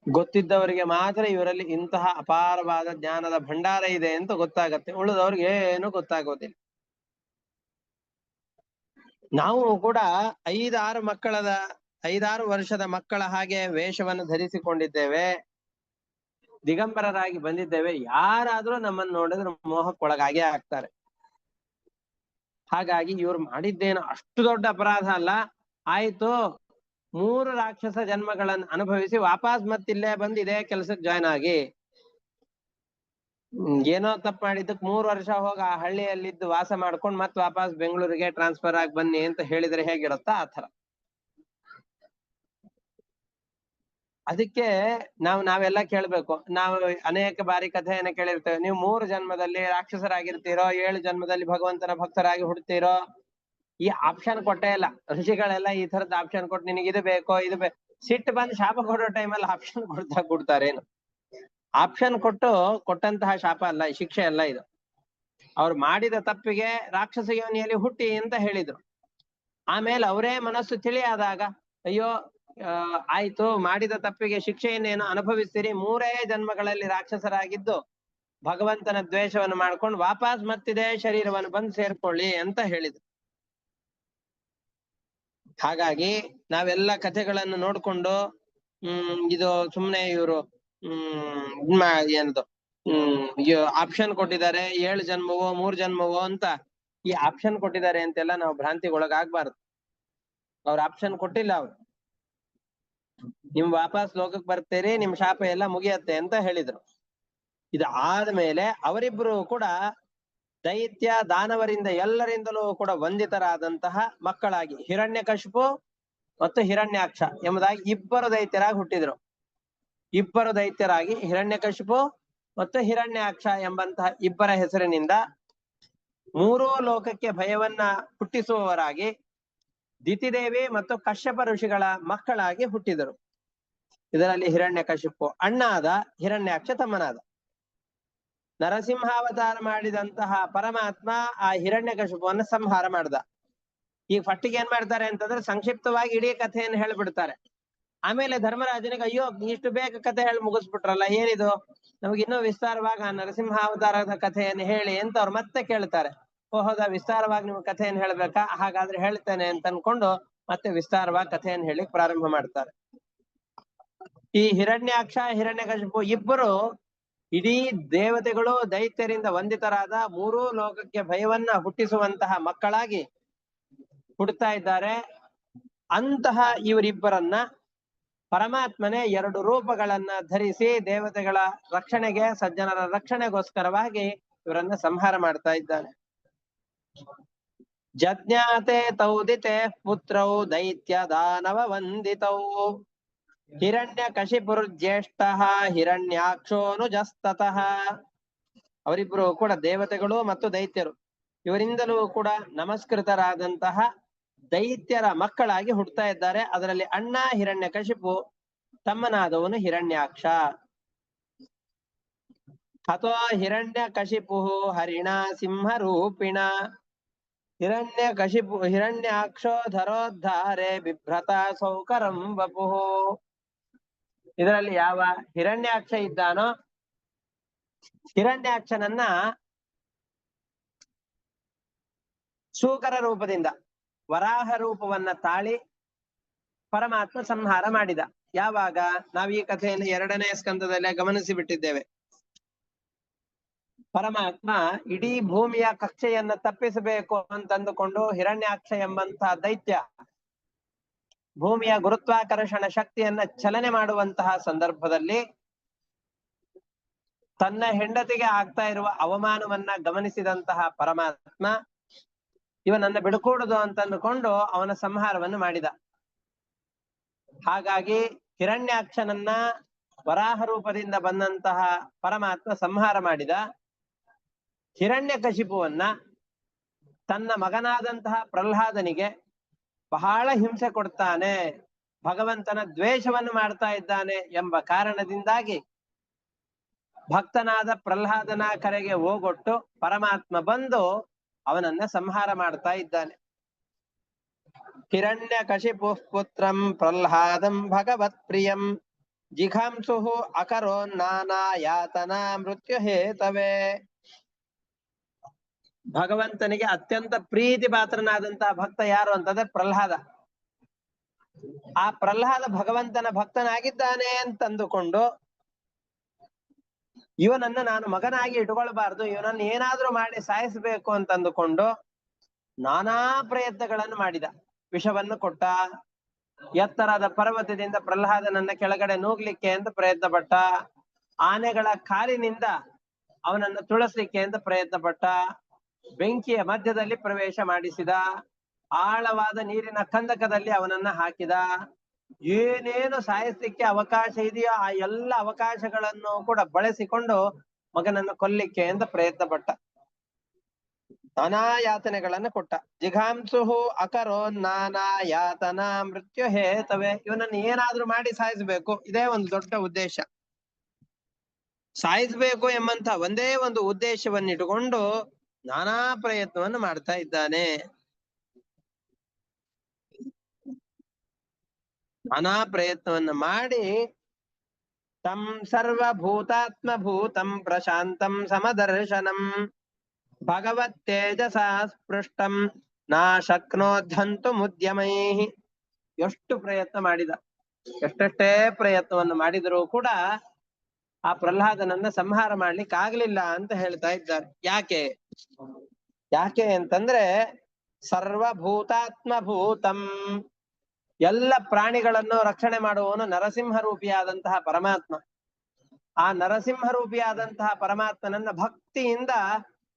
ಗೊತ್ತಿದ್ದವರಿಗೆ ಮಾತ್ರ ಇವರಲ್ಲಿ ಇಂತಹ ಅಪಾರವಾದ ಜ್ಞಾನದ ಭಂಡಾರ ಇದೆ ಅಂತ ಗೊತ್ತಾಗತ್ತೆ, ಉಳಿದವ್ರಿಗೆ ಏನು ಗೊತ್ತಾಗೋದಿಲ್ಲ. ನಾವು ಕೂಡ 5-6 ವರ್ಷದ ಮಕ್ಕಳ ಹಾಗೆ ವೇಷವನ್ನು ಧರಿಸಿಕೊಂಡಿದ್ದೇವೆ, ದಿಗಂಬರರಾಗಿ ಬಂದಿದ್ದೇವೆ. ಯಾರಾದ್ರೂ ನಮ್ಮನ್ನು ನೋಡಿದ್ರೆ ಮೋಹಕ್ಕೊಳಗಾಗೇ ಆಗ್ತಾರೆ. ಹಾಗಾಗಿ ಇವ್ರು ಮಾಡಿದ್ದೇನು ಅಷ್ಟು ದೊಡ್ಡ ಅಪರಾಧ ಅಲ್ಲ. ಆಯ್ತು, 3 ರಾಕ್ಷಸ ಜನ್ಮಗಳನ್ನು ಅನುಭವಿಸಿ ವಾಪಸ್ ಮತ್ತಿಲ್ಲೇ ಬಂದು ಇದೇ ಕೆಲ್ಸಕ್ಕೆ ಜಾಯ್ನ್ ಆಗಿ, ಏನೋ ತಪ್ಪು ಮಾಡಿದ್ದಕ್ಕೆ 3 ವರ್ಷ ಹೋಗಿ ಆ ಹಳ್ಳಿಯಲ್ಲಿದ್ದು ವಾಸ ಮಾಡ್ಕೊಂಡು ಮತ್ತೆ ವಾಪಸ್ ಬೆಂಗಳೂರಿಗೆ ಟ್ರಾನ್ಸ್ಫರ್ ಆಗಿ ಬನ್ನಿ ಅಂತ ಹೇಳಿದ್ರೆ ಹೇಗಿರುತ್ತಾ ಆ ತರ. ಅದಕ್ಕೆ ನಾವೆಲ್ಲ ಕೇಳ್ಬೇಕು. ನಾವು ಅನೇಕ ಬಾರಿ ಕಥೆಯನ್ನ ಕೇಳಿರ್ತೇವೆ. ನೀವು 3 ಜನ್ಮದಲ್ಲಿ ರಾಕ್ಷಸರಾಗಿರ್ತೀರೋ, 7 ಜನ್ಮದಲ್ಲಿ ಭಗವಂತನ ಭಕ್ತರಾಗಿ ಹುಡ್ತೀರೋ, ಈ ಆಪ್ಷನ್ ಕೊಟ್ಟೇ ಇಲ್ಲ. ಋಷಿಗಳೆಲ್ಲ ಈ ತರದ ಆಪ್ಷನ್ ಕೊಟ್ಟು ನಿನಗೆ ಇದು ಬೇಕೋ ಇದು ಸಿಟ್ಟು ಬಂದು ಶಾಪ ಕೊಡೋ ಟೈಮಲ್ಲಿ ಆಪ್ಷನ್ ಕೊಡ್ತಾರೇನು? ಆಪ್ಷನ್ ಕೊಟ್ಟಂತಹ ಶಾಪ ಅಲ್ಲ, ಶಿಕ್ಷೆ ಅಲ್ಲ ಇದು. ಅವ್ರು ಮಾಡಿದ ತಪ್ಪಿಗೆ ರಾಕ್ಷಸ ಯೋನಿಯಲ್ಲಿ ಹುಟ್ಟಿ ಅಂತ ಹೇಳಿದ್ರು. ಆಮೇಲೆ ಅವರೇ ಮನಸ್ಸು ತಿಳಿಯಾದಾಗ ಅಯ್ಯೋ ಆಯ್ತು, ಮಾಡಿದ ತಪ್ಪಿಗೆ ಶಿಕ್ಷೆಯನ್ನೇನು ಅನುಭವಿಸ್ತೀರಿ, 3 ಜನ್ಮಗಳಲ್ಲಿ ರಾಕ್ಷಸರಾಗಿದ್ದು ಭಗವಂತನ ದ್ವೇಷವನ್ನು ಮಾಡ್ಕೊಂಡು ವಾಪಸ್ ಮತ್ತಿದೆ ಶರೀರವನ್ನು ಬಂದು ಸೇರ್ಕೊಳ್ಳಿ ಅಂತ ಹೇಳಿದ್ರು. ಹಾಗಾಗಿ ನಾವೆಲ್ಲ ಕಥೆಗಳನ್ನು ನೋಡ್ಕೊಂಡು ಇದು ಸುಮ್ನೆ ಇವರು ಏನದು ಆಪ್ಷನ್ ಕೊಟ್ಟಿದ್ದಾರೆ, 7 ಜನ್ಮವೋ 3 ಜನ್ಮವೋ ಅಂತ ಈ ಆಪ್ಷನ್ ಕೊಟ್ಟಿದ್ದಾರೆ ಅಂತೆಲ್ಲ ನಾವು ಭ್ರಾಂತಿಗೊಳಗಾಗ್ಬಾರ್ದು. ಅವ್ರ ಆಪ್ಷನ್ ಕೊಟ್ಟಿಲ್ಲ. ಅವ್ರು ನಿಮ್ ವಾಪಸ್ ಲೋಕಕ್ಕೆ ಬರ್ತೀರಿ, ನಿಮ್ ಶಾಪ ಎಲ್ಲ ಮುಗಿಯತ್ತೆ ಅಂತ ಹೇಳಿದ್ರು. ಇದು ಆದ್ಮೇಲೆ ಅವರಿಬ್ರು ಕೂಡ ದೈತ್ಯ ದಾನವರಿಂದ ಎಲ್ಲರಿಂದಲೂ ಕೂಡ ವಂದಿತರಾದಂತಹ ಮಕ್ಕಳಾಗಿ ಹಿರಣ್ಯಕಶಿಪು ಮತ್ತು ಹಿರಣ್ಯಾಕ್ಷ ಎಂಬುದಾಗಿ 2 ದೈತ್ಯರಾಗಿ ಹುಟ್ಟಿದ್ರು. 2 ದೈತ್ಯರಾಗಿ ಹಿರಣ್ಯಕಶಿಪು ಮತ್ತು ಹಿರಣ್ಯಾಕ್ಷ ಎಂಬಂತಹ 2 ಹೆಸರಿನಿಂದ 3 ಲೋಕಕ್ಕೆ ಭಯವನ್ನ ಹುಟ್ಟಿಸುವವರಾಗಿ ದಿತಿದೇವಿ ಮತ್ತು ಕಶ್ಯಪ ಋಷಿಗಳ ಮಕ್ಕಳಾಗಿ ಹುಟ್ಟಿದರು. ಇದರಲ್ಲಿ ಹಿರಣ್ಯಕಶಿಪು ಅಣ್ಣ ಆದ, ಹಿರಣ್ಯಾಕ್ಷ ತಮ್ಮನಾದ. ನರಸಿಂಹಾವತಾರ ಮಾಡಿದಂತಹ ಪರಮಾತ್ಮ ಆ ಹಿರಣ್ಯಕಶಿಪುವನ್ನು ಸಂಹಾರ ಮಾಡ್ದ. ಈ ಫಟ್ಟಿಗೆ ಏನ್ ಮಾಡ್ತಾರೆ ಅಂತಂದ್ರೆ ಸಂಕ್ಷಿಪ್ತವಾಗಿ ಇಡೀ ಕಥೆಯನ್ನು ಹೇಳ್ಬಿಡ್ತಾರೆ. ಆಮೇಲೆ ಧರ್ಮರಾಜನಿಗೆ ಅಯ್ಯೋ ಇಷ್ಟು ಬೇಗ ಕಥೆ ಹೇಳಿ ಮುಗಿಸ್ಬಿಟ್ರಲ್ಲ, ಏನಿದು, ನಮ್ಗೆ ಇನ್ನೂ ವಿಸ್ತಾರವಾಗಿ ಆ ನರಸಿಂಹಾವತಾರದ ಕಥೆಯನ್ನು ಹೇಳಿ ಅಂತ ಅವ್ರು ಮತ್ತೆ ಕೇಳ್ತಾರೆ. ಹೌದಾ, ವಿಸ್ತಾರವಾಗಿ ನಿಮ್ಗೆ ಕಥೆಯನ್ನು ಹೇಳ್ಬೇಕಾ, ಹಾಗಾದ್ರೆ ಹೇಳ್ತೇನೆ ಅಂತ ಅನ್ಕೊಂಡು ಮತ್ತೆ ವಿಸ್ತಾರವಾಗಿ ಕಥೆಯನ್ನು ಹೇಳಿ ಪ್ರಾರಂಭ ಮಾಡ್ತಾರೆ. ಈ ಹಿರಣ್ಯಾಕ್ಷ ಹಿರಣ್ಯಕಶಿಪು 2 ಇಡೀ ದೇವತೆಗಳು ದೈತ್ಯರಿಂದ ವಂದಿತರಾದ 3 ಲೋಕಕ್ಕೆ ಭಯವನ್ನ ಹುಟ್ಟಿಸುವಂತಹ ಮಕ್ಕಳಾಗಿ ಹುಡ್ತಾ ಇದ್ದಾರೆ. ಅಂತಹ ಇವರಿಬ್ಬರನ್ನ ಪರಮಾತ್ಮನೇ 2 ರೂಪಗಳನ್ನ ಧರಿಸಿ ದೇವತೆಗಳ ರಕ್ಷಣೆಗೆ, ಸಜ್ಜನರ ರಕ್ಷಣೆಗೋಸ್ಕರವಾಗಿ ಇವರನ್ನ ಸಂಹಾರ ಮಾಡ್ತಾ ಇದ್ದಾನೆ. ಜಜ್ಞಾತೆ ತೌದಿತೆ ಪುತ್ರೌ ದೈತ್ಯ ದಾನವ ವಂದಿತೌ ಹಿರಣ್ಯಕಶಿಪುರ್ಜ್ಯೇಷ್ಠ ಹಿರಣ್ಯಾಕ್ಷೋನುಜಸ್ತತಃ. ಅವರಿಬ್ರು ಕೂಡ ದೇವತೆಗಳು ಮತ್ತು ದೈತ್ಯರು, ಇವರಿಂದಲೂ ಕೂಡ ನಮಸ್ಕೃತರಾದಂತಹ ದೈತ್ಯರ ಮಕ್ಕಳಾಗಿ ಹುಡ್ತಾ ಇದ್ದಾರೆ. ಅದರಲ್ಲಿ ಅಣ್ಣ ಹಿರಣ್ಯಕಶಿಪು, ತಮ್ಮನಾದವನು ಹಿರಣ್ಯಾಕ್ಷ. ಹತೋ ಹಿರಣ್ಯಕಶಿಪು ಹರಿಣ ಸಿಂಹರೂಪಿಣ ಹಿರಣ್ಯಾಕ್ಷೋ ಧರೋದ್ಧಾರೆ ಬಿಭ್ರತ ಸೌಕರಂ ವಪುಃ. ಇದರಲ್ಲಿ ಯಾವ ಹಿರಣ್ಯಾಕ್ಷ ಇದ್ದಾನೋ, ಹಿರಣ್ಯಾಕ್ಷನನ್ನ ಶೂಕರ ರೂಪದಿಂದ ವರಾಹ ರೂಪವನ್ನ ತಾಳಿ ಪರಮಾತ್ಮ ಸಂಹಾರ ಮಾಡಿದ. ಯಾವಾಗ? ನಾವು ಈ ಕಥೆಯನ್ನು 2ನೇ ಸ್ಕಂದದಲ್ಲೇ ಗಮನಿಸಿ ಬಿಟ್ಟಿದ್ದೇವೆ. ಪರಮಾತ್ಮ ಇಡೀ ಭೂಮಿಯ ಕಕ್ಷೆಯನ್ನ ತಪ್ಪಿಸಬೇಕು ಅಂತಂದುಕೊಂಡು ಹಿರಣ್ಯಾಕ್ಷ ಎಂಬಂತಹ ದೈತ್ಯ ಭೂಮಿಯ ಗುರುತ್ವಾಕರ್ಷಣ ಶಕ್ತಿಯನ್ನ ಚಲನೆ ಮಾಡುವಂತಹ ಸಂದರ್ಭದಲ್ಲಿ ತನ್ನ ಹೆಂಡತಿಗೆ ಆಗ್ತಾ ಇರುವ ಅವಮಾನವನ್ನ ಗಮನಿಸಿದಂತಹ ಪರಮಾತ್ಮ ಇವನನ್ನ ಬಿಡುಕೂಡುದು ಅಂತಂದುಕೊಂಡು ಅವನ ಸಂಹಾರವನ್ನು ಮಾಡಿದ. ಹಾಗಾಗಿ ಹಿರಣ್ಯಾಕ್ಷನನ್ನ ವರಾಹ ರೂಪದಿಂದ ಬಂದಂತಹ ಪರಮಾತ್ಮ ಸಂಹಾರ ಮಾಡಿದ. ಹಿರಣ್ಯಕಶಿಪುವನ್ನ ತನ್ನ ಮಗನಾದಂತಹ ಪ್ರಹ್ಲಾದನಿಗೆ ಬಹಳ ಹಿಂಸೆ ಕೊಡ್ತಾನೆ, ಭಗವಂತನ ದ್ವೇಷವನ್ನು ಮಾಡ್ತಾ ಇದ್ದಾನೆ ಎಂಬ ಕಾರಣದಿಂದಾಗಿ ಭಕ್ತನಾದ ಪ್ರಹ್ಲಾದನ ಕರೆಗೆ ಹೋಗೊಟ್ಟು ಪರಮಾತ್ಮ ಬಂದು ಅವನನ್ನ ಸಂಹಾರ ಮಾಡ್ತಾ ಇದ್ದಾನೆ. ಹಿರಣ್ಯಕಶಿಪು ಪುತ್ರಂ ಪ್ರಹ್ಲಾದಂ ಭಗವತ್ ಪ್ರಿಯಂ ಜಿಘಾಂಸು ಅಕರೋ ನಾನಾ ಯಾತನಾ ಮೃತ್ಯು ಹೇತವೇ. ಭಗವಂತನಿಗೆ ಅತ್ಯಂತ ಪ್ರೀತಿ ಪಾತ್ರನಾದಂತಹ ಭಕ್ತ ಯಾರು ಅಂತಂದ್ರೆ ಪ್ರಹ್ಲಾದ. ಆ ಪ್ರಹ್ಲಾದ ಭಗವಂತನ ಭಕ್ತನಾಗಿದ್ದಾನೆ ಅಂತಂದುಕೊಂಡು ಇವನನ್ನ ನಾನು ಮಗನಾಗಿ ಇಟ್ಕೊಳ್ಬಾರ್ದು, ಇವನನ್ನು ಏನಾದ್ರೂ ಮಾಡಿ ಸಾಯಿಸಬೇಕು ಅಂತಂದುಕೊಂಡು ನಾನಾ ಪ್ರಯತ್ನಗಳನ್ನು ಮಾಡಿದ. ವಿಷವನ್ನು ಕೊಟ್ಟ, ಎತ್ತರದ ಪರ್ವತದಿಂದ ಪ್ರಹ್ಲಾದನನ್ನ ಕೆಳಗಡೆ ನೂಗ್ಲಿಕ್ಕೆ ಅಂತ ಪ್ರಯತ್ನ ಪಟ್ಟ, ಆನೆಗಳ ಕಾಲಿನಿಂದ ಅವನನ್ನು ತುಳಿಸ್ಲಿಕ್ಕೆ ಅಂತ ಪ್ರಯತ್ನ ಪಟ್ಟ, ಬೆಂಕಿಯ ಮಧ್ಯದಲ್ಲಿ ಪ್ರವೇಶ ಮಾಡಿಸಿದ, ಆಳವಾದ ನೀರಿನ ಕಂದಕದಲ್ಲಿ ಅವನನ್ನ ಹಾಕಿದ. ಏನೇನು ಸಾಯಿಸ್ಲಿಕ್ಕೆ ಅವಕಾಶ ಇದೆಯೋ ಆ ಎಲ್ಲ ಅವಕಾಶಗಳನ್ನು ಕೂಡ ಬಳಸಿಕೊಂಡು ಮಗನನ್ನು ಕೊಲ್ಲಿಕ್ಕೆ ಅಂತ ಪ್ರಯತ್ನ ಪಟ್ಟ. ನಾನಾ ಯಾತನೆಗಳನ್ನು ಕೊಟ್ಟ. ಜಿಘಾಂಸು ಅಕರೋ ನಾನಾ ಯಾತನಾ ಮೃತ್ಯು ಹೇತವೇ. ಇವನನ್ನು ಏನಾದ್ರೂ ಮಾಡಿ ಸಾಯಿಸ್ಬೇಕು, ಇದೇ ಒಂದು ದೊಡ್ಡ ಉದ್ದೇಶ. ಸಾಯಿಸ್ಬೇಕು ಎಂಬಂತ ಒಂದೇ ಒಂದು ಉದ್ದೇಶವನ್ನಿಟ್ಟುಕೊಂಡು ನಾನಾ ಪ್ರಯತ್ನವನ್ನು ಮಾಡ್ತಾ ಇದ್ದಾನೆ. ನಾನಾ ಪ್ರಯತ್ನವನ್ನು ಮಾಡಿ ತಂ ಸರ್ವಭೂತಾತ್ಮ ಭೂತಂ ಪ್ರಶಾಂತಂ ಸಮದರ್ಶನಂ ಭಗವತ್ ತೇಜಸಾ ಸ್ಪೃಷ್ಟಂ ನಾ ಶಕ್ನೋದ್ಧಂತು ಮುದ್ಯಮೈ. ಎಷ್ಟು ಪ್ರಯತ್ನ ಮಾಡಿದ, ಎಷ್ಟೆಷ್ಟೇ ಪ್ರಯತ್ನವನ್ನು ಮಾಡಿದರೂ ಕೂಡ ಆ ಪ್ರಹ್ಲಾದನನ್ನ ಸಂಹಾರ ಮಾಡ್ಲಿಕ್ಕೆ ಆಗ್ಲಿಲ್ಲ ಅಂತ ಹೇಳ್ತಾ ಇದ್ದಾರೆ. ಯಾಕೆ ಅಂತಂದ್ರೆ ಸರ್ವಭೂತಾತ್ಮ ಭೂತಂ, ಎಲ್ಲ ಪ್ರಾಣಿಗಳನ್ನು ರಕ್ಷಣೆ ಮಾಡುವವನು ನರಸಿಂಹ ರೂಪಿಯಾದಂತಹ ಪರಮಾತ್ಮ. ಆ ನರಸಿಂಹ ರೂಪಿಯಾದಂತಹ ಪರಮಾತ್ಮನನ್ನ ಭಕ್ತಿಯಿಂದ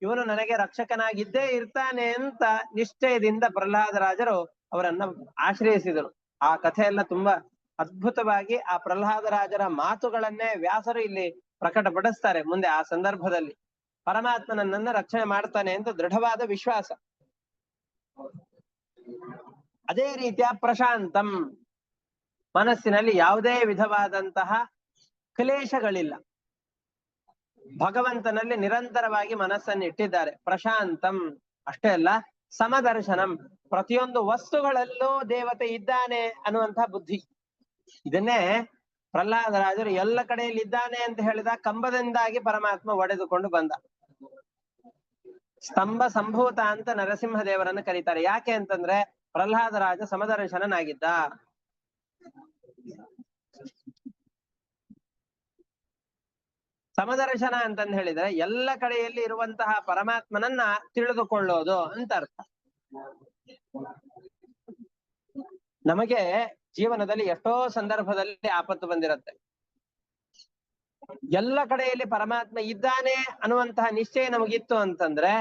ಇವನು ನನಗೆ ರಕ್ಷಕನಾಗಿದ್ದೇ ಇರ್ತಾನೆ ಅಂತ ನಿಶ್ಚಯದಿಂದ ಪ್ರಹ್ಲಾದರಾಜರು ಅವರನ್ನ ಆಶ್ರಯಿಸಿದರು. ಆ ಕಥೆಯೆಲ್ಲ ತುಂಬಾ ಅದ್ಭುತವಾಗಿ ಆ ಪ್ರಹ್ಲಾದರಾಜರ ಮಾತುಗಳನ್ನೇ ವ್ಯಾಸರು ಇಲ್ಲಿ ಪ್ರಕಟಪಡಿಸ್ತಾರೆ. ಮುಂದೆ ಆ ಸಂದರ್ಭದಲ್ಲಿ ಪರಮಾತ್ಮ ನನ್ನನ್ನ ರಕ್ಷಣೆ ಮಾಡ್ತಾನೆ ಅಂತ ದೃಢವಾದ ವಿಶ್ವಾಸ. ಅದೇ ರೀತಿಯ ಪ್ರಶಾಂತಂ, ಮನಸ್ಸಿನಲ್ಲಿ ಯಾವುದೇ ವಿಧವಾದಂತಹ ಕ್ಲೇಶಗಳಿಲ್ಲ, ಭಗವಂತನಲ್ಲಿ ನಿರಂತರವಾಗಿ ಮನಸ್ಸನ್ನು ಇಟ್ಟಿದ್ದಾರೆ. ಪ್ರಶಾಂತಂ ಅಷ್ಟೇ ಅಲ್ಲ, ಸಮದರ್ಶನಂ, ಪ್ರತಿಯೊಂದು ವಸ್ತುಗಳಲ್ಲೂ ದೇವತೆ ಇದ್ದಾನೆ ಅನ್ನುವಂತಹ ಬುದ್ಧಿ. ಇದನ್ನೇ ಪ್ರಹ್ಲಾದರಾಜರು ಎಲ್ಲ ಕಡೆಯಲ್ಲಿ ಇದ್ದಾನೆ ಅಂತ ಹೇಳಿದ ಕಂಬದಿಂದಾಗಿ ಪರಮಾತ್ಮ ಒಡೆದುಕೊಂಡು ಬಂದ. ಸ್ತಂಭ ಸಂಭೂತ ಅಂತ ನರಸಿಂಹ ದೇವರನ್ನು ಕರೀತಾರೆ. ಯಾಕೆ ಅಂತಂದ್ರೆ ಪ್ರಹ್ಲಾದರಾಜ ಸಮದರ್ಶನನಾಗಿದ್ದ. ಸಮದರ್ಶನ ಅಂತಂದು ಹೇಳಿದ್ರೆ ಎಲ್ಲ ಕಡೆಯಲ್ಲಿ ಇರುವಂತಹ ಪರಮಾತ್ಮನನ್ನ ತಿಳಿದುಕೊಳ್ಳೋದು ಅಂತ ಅರ್ಥ. ನಮಗೆ ಜೀವನದಲ್ಲಿ ಎಷ್ಟೋ ಸಂದರ್ಭದಲ್ಲಿ ಆಪತ್ತು ಬಂದಿರತ್ತೆ. ಎಲ್ಲ ಕಡೆಯಲ್ಲಿ ಪರಮಾತ್ಮ ಇದ್ದಾನೆ ಅನ್ನುವಂತಹ ನಿಶ್ಚಯ ನಮಗಿತ್ತು ಅಂತಂದ್ರೆ,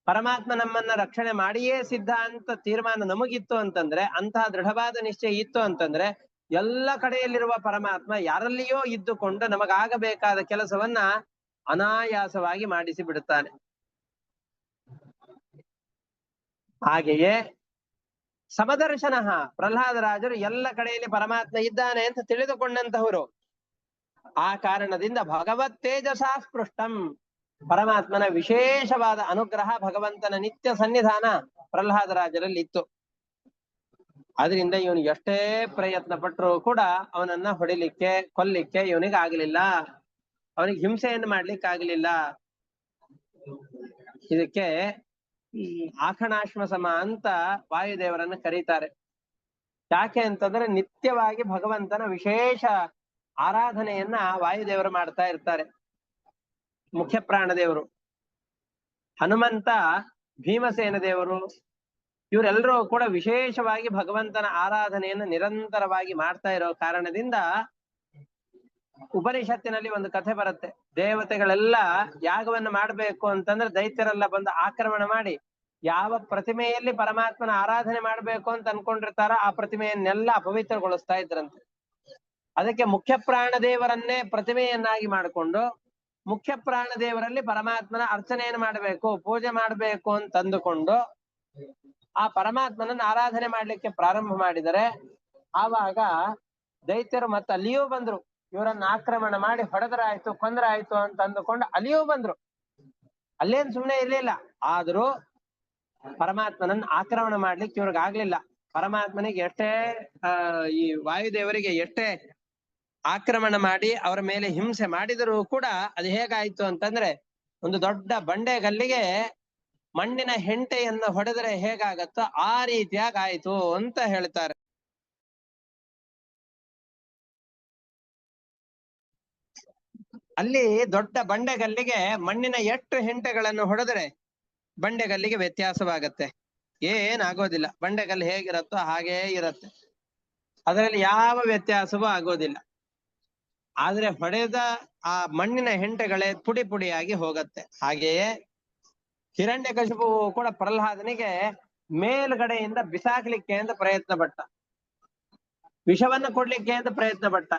ಪರಮಾತ್ಮ ನಮ್ಮನ್ನ ರಕ್ಷಣೆ ಮಾಡಿಯೇ ಸಿದ್ಧ ಅಂತ ತೀರ್ಮಾನ ನಮಗಿತ್ತು ಅಂತಂದ್ರೆ, ಅಂತಹ ದೃಢವಾದ ನಿಶ್ಚಯ ಇತ್ತು ಅಂತಂದ್ರೆ, ಎಲ್ಲ ಕಡೆಯಲ್ಲಿರುವ ಪರಮಾತ್ಮ ಯಾರಲ್ಲಿಯೋ ಇದ್ದುಕೊಂಡು ನಮಗಾಗಬೇಕಾದ ಕೆಲಸವನ್ನ ಅನಾಯಾಸವಾಗಿ ಮಾಡಿಸಿ ಬಿಡುತ್ತಾನೆ. ಹಾಗೆಯೇ ಸಮದರ್ಶನ, ಪ್ರಹ್ಲಾದರಾಜರು ಎಲ್ಲ ಕಡೆಯಲ್ಲಿ ಪರಮಾತ್ಮ ಇದ್ದಾನೆ ಅಂತ ತಿಳಿದುಕೊಂಡಂತಹವರು. ಆ ಕಾರಣದಿಂದ ಭಗವತ್ ತೇಜಸಾ ಸ್ಪೃಷ್ಟಂ, ಪರಮಾತ್ಮನ ವಿಶೇಷವಾದ ಅನುಗ್ರಹ, ಭಗವಂತನ ನಿತ್ಯ ಸನ್ನಿಧಾನ ಪ್ರಹ್ಲಾದರಾಜರಲ್ಲಿ ಇತ್ತು. ಆದ್ರಿಂದ ಇವನು ಎಷ್ಟೇ ಪ್ರಯತ್ನ ಪಟ್ಟರು ಕೂಡ ಅವನನ್ನ ಹೊಡಿಲಿಕ್ಕೆ ಕೊಲ್ಲಿಕ್ಕೆ ಇವನಿಗೆ ಆಗ್ಲಿಲ್ಲ, ಅವನಿಗೆ ಹಿಂಸೆಯನ್ನು ಮಾಡ್ಲಿಕ್ಕೆ ಆಗ್ಲಿಲ್ಲ. ಇದಕ್ಕೆ ಆಖಣಾಶ್ವ ಸಮ ಅಂತ ವಾಯುದೇವರನ್ನ ಕರೀತಾರೆ. ಯಾಕೆ ಅಂತಂದ್ರೆ ನಿತ್ಯವಾಗಿ ಭಗವಂತನ ವಿಶೇಷ ಆರಾಧನೆಯನ್ನ ವಾಯುದೇವರು ಮಾಡ್ತಾ ಇರ್ತಾರೆ. ಮುಖ್ಯ ಪ್ರಾಣದೇವರು, ಹನುಮಂತ, ಭೀಮಸೇನ ದೇವರು, ಇವರೆಲ್ಲರೂ ಕೂಡ ವಿಶೇಷವಾಗಿ ಭಗವಂತನ ಆರಾಧನೆಯನ್ನು ನಿರಂತರವಾಗಿ ಮಾಡ್ತಾ ಇರೋ ಕಾರಣದಿಂದ ಉಪನಿಷತ್ತಿನಲ್ಲಿ ಒಂದು ಕಥೆ ಬರುತ್ತೆ. ದೇವತೆಗಳೆಲ್ಲ ಯಾಗವನ್ನು ಮಾಡ್ಬೇಕು ಅಂತಂದ್ರೆ ದೈತ್ಯರೆಲ್ಲ ಬಂದು ಆಕ್ರಮಣ ಮಾಡಿ ಯಾವ ಪ್ರತಿಮೆಯಲ್ಲಿ ಪರಮಾತ್ಮನ ಆರಾಧನೆ ಮಾಡ್ಬೇಕು ಅಂತ ಅನ್ಕೊಂಡಿರ್ತಾರ ಆ ಪ್ರತಿಮೆಯನ್ನೆಲ್ಲ ಅಪವಿತ್ರಗೊಳಿಸ್ತಾ ಇದ್ರಂತೆ. ಅದಕ್ಕೆ ಮುಖ್ಯ ಪ್ರಾಣದೇವರನ್ನೇ ಪ್ರತಿಮೆಯನ್ನಾಗಿ ಮಾಡಿಕೊಂಡು ಮುಖ್ಯ ಪ್ರಾಣದೇವರಲ್ಲಿ ಪರಮಾತ್ಮನ ಅರ್ಚನೆಯನ್ನು ಮಾಡಬೇಕು, ಪೂಜೆ ಮಾಡಬೇಕು ಅಂತ ಅಂದುಕೊಂಡು ಆ ಪರಮಾತ್ಮನನ್ನ ಆರಾಧನೆ ಮಾಡ್ಲಿಕ್ಕೆ ಪ್ರಾರಂಭ ಮಾಡಿದರೆ ಆವಾಗ ದೈತ್ಯರು ಮತ್ತೆ ಅಲ್ಲಿಯೂ ಬಂದ್ರು. ಇವರನ್ನ ಆಕ್ರಮಣ ಮಾಡಿ ಹೊಡೆದರಾಯ್ತು, ಕೊಂದರಾಯ್ತು ಅಂತ ಅಂದುಕೊಂಡು ಅಲ್ಲಿಯೂ ಬಂದ್ರು. ಅಲ್ಲೇನ್ ಸುಮ್ನೆ ಇರ್ಲಿಲ್ಲ. ಆದ್ರೂ ಪರಮಾತ್ಮನನ್ನ ಆಕ್ರಮಣ ಮಾಡ್ಲಿಕ್ಕೆ ಇವ್ರಿಗೆ ಆಗ್ಲಿಲ್ಲ. ಪರಮಾತ್ಮನಿಗೆ ಎಷ್ಟೇ ಈ ವಾಯುದೇವರಿಗೆ ಎಷ್ಟೇ ಆಕ್ರಮಣ ಮಾಡಿ ಅವರ ಮೇಲೆ ಹಿಂಸೆ ಮಾಡಿದರೂ ಕೂಡ ಅದು ಹೇಗಾಯ್ತು ಅಂತಂದ್ರೆ ಒಂದು ದೊಡ್ಡ ಬಂಡೆಗಲ್ಲಿಗೆ ಮಣ್ಣಿನ ಹೆಂಟೆಯನ್ನು ಹೊಡೆದರೆ ಹೇಗಾಗತ್ತೋ ಆ ರೀತಿಯಾಗಿ ಆಯ್ತು ಅಂತ ಹೇಳ್ತಾರೆ. ಅಲ್ಲಿ ದೊಡ್ಡ ಬಂಡೆಗಲ್ಲಿಗೆ ಮಣ್ಣಿನ ಎಷ್ಟು ಹೆಂಟೆಗಳನ್ನು ಹೊಡೆದರೆ ಬಂಡೆಗಲ್ಲಿಗೆ ವ್ಯತ್ಯಾಸವಾಗತ್ತೆ, ಏನಾಗೋದಿಲ್ಲ. ಬಂಡೆಗಲ್ಲು ಹೇಗಿರತ್ತೋ ಹಾಗೇ ಇರತ್ತೆ, ಅದರಲ್ಲಿ ಯಾವ ವ್ಯತ್ಯಾಸವೂ ಆಗೋದಿಲ್ಲ. ಆದ್ರೆ ಹೊಡೆದ ಆ ಮಣ್ಣಿನ ಹೆಂಟೆಗಳೇ ಪುಡಿ ಪುಡಿಯಾಗಿ ಹೋಗತ್ತೆ. ಹಾಗೆಯೇ ಹಿರಣ್ಯಕಶಿಪು ಕೂಡ ಪ್ರಹ್ಲಾದನಿಗೆ ಮೇಲ್ಗಡೆಯಿಂದ ಬಿಸಾಕ್ಲಿಕ್ಕೆ ಅಂತ ಪ್ರಯತ್ನ ಪಟ್ಟ, ವಿಷವನ್ನ ಕೊಡ್ಲಿಕ್ಕೆ ಅಂತ ಪ್ರಯತ್ನ ಪಟ್ಟ.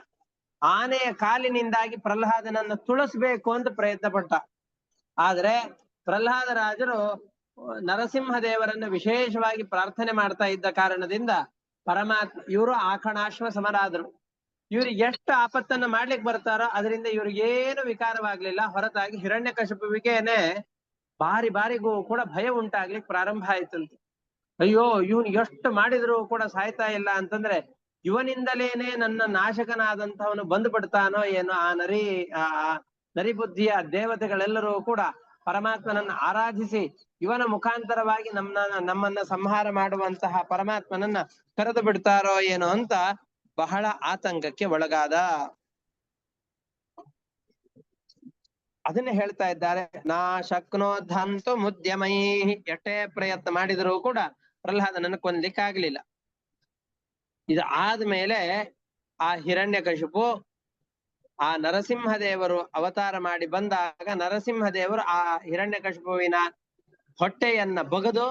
ಆನೆಯ ಕಾಲಿನಿಂದಾಗಿ ಪ್ರಹ್ಲಾದನನ್ನು ತುಳಿಸ್ಬೇಕು ಅಂತ ಪ್ರಯತ್ನ ಪಟ್ಟ. ಆದ್ರೆ ಪ್ರಹ್ಲಾದ ರಾಜರು ನರಸಿಂಹದೇವರನ್ನು ವಿಶೇಷವಾಗಿ ಪ್ರಾರ್ಥನೆ ಮಾಡ್ತಾ ಇದ್ದ ಕಾರಣದಿಂದ ಪರಮಾತ್ಮ, ಇವರು ಆಕಣಾಶ್ವ ಸಮರಾದರು. ಇವ್ರಿಗೆ ಎಷ್ಟು ಆಪತ್ತನ್ನು ಮಾಡ್ಲಿಕ್ಕೆ ಬರ್ತಾರೋ ಅದರಿಂದ ಇವ್ರಿಗೇನು ವಿಕಾರವಾಗ್ಲಿಲ್ಲ. ಹೊರತಾಗಿ ಹಿರಣ್ಯಕಶಿಪುವಿಗೇನೆ ಬಾರಿಗೂ ಕೂಡ ಭಯ ಉಂಟಾಗ್ಲಿಕ್ಕೆ ಪ್ರಾರಂಭ ಆಯ್ತಂತೆ. ಅಯ್ಯೋ, ಇವನ್ ಎಷ್ಟು ಮಾಡಿದ್ರು ಕೂಡ ಸಾಯ್ತಾ ಇಲ್ಲ ಅಂತಂದ್ರೆ ಇವನಿಂದಲೇನೆ ನನ್ನ ನಾಶಕನಾದಂಥವನು ಬಂದು ಬಿಡ್ತಾನೋ ಏನೋ. ಆ ನರಿಬುದ್ಧಿಯ ದೇವತೆಗಳೆಲ್ಲರೂ ಕೂಡ ಪರಮಾತ್ಮನನ್ನ ಆರಾಧಿಸಿ ಇವನ ಮುಖಾಂತರವಾಗಿ ನಮ್ಮನ್ನ ಸಂಹಾರ ಮಾಡುವಂತಹ ಪರಮಾತ್ಮನನ್ನ ಕರೆದು ಬಿಡ್ತಾರೋ ಏನೋ ಅಂತ ಬಹಳ ಆತಂಕಕ್ಕೆ ಒಳಗಾದ. ಅದನ್ನೇ ಹೇಳ್ತಾ ಇದ್ದಾರೆ, ನಾ ಶಕ್ನೋದ್ಧಂತು ಮುದ್ಯಮೈ. ಎಷ್ಟೇ ಪ್ರಯತ್ನ ಮಾಡಿದರೂ ಕೂಡ ಪ್ರಹ್ಲಾದನನ್ನು ಕೊನ್ಲಿಕ್ಕಾಗ್ಲಿಲ್ಲ. ಇದು ಆದ್ಮೇಲೆ ಆ ಹಿರಣ್ಯಕಶಿಪು ಆ ನರಸಿಂಹದೇವರು ಅವತಾರ ಮಾಡಿ ಬಂದಾಗ ನರಸಿಂಹದೇವರು ಆ ಹಿರಣ್ಯಕಶಿಪುವಿನ ಹೊಟ್ಟೆಯನ್ನ ಬಗದು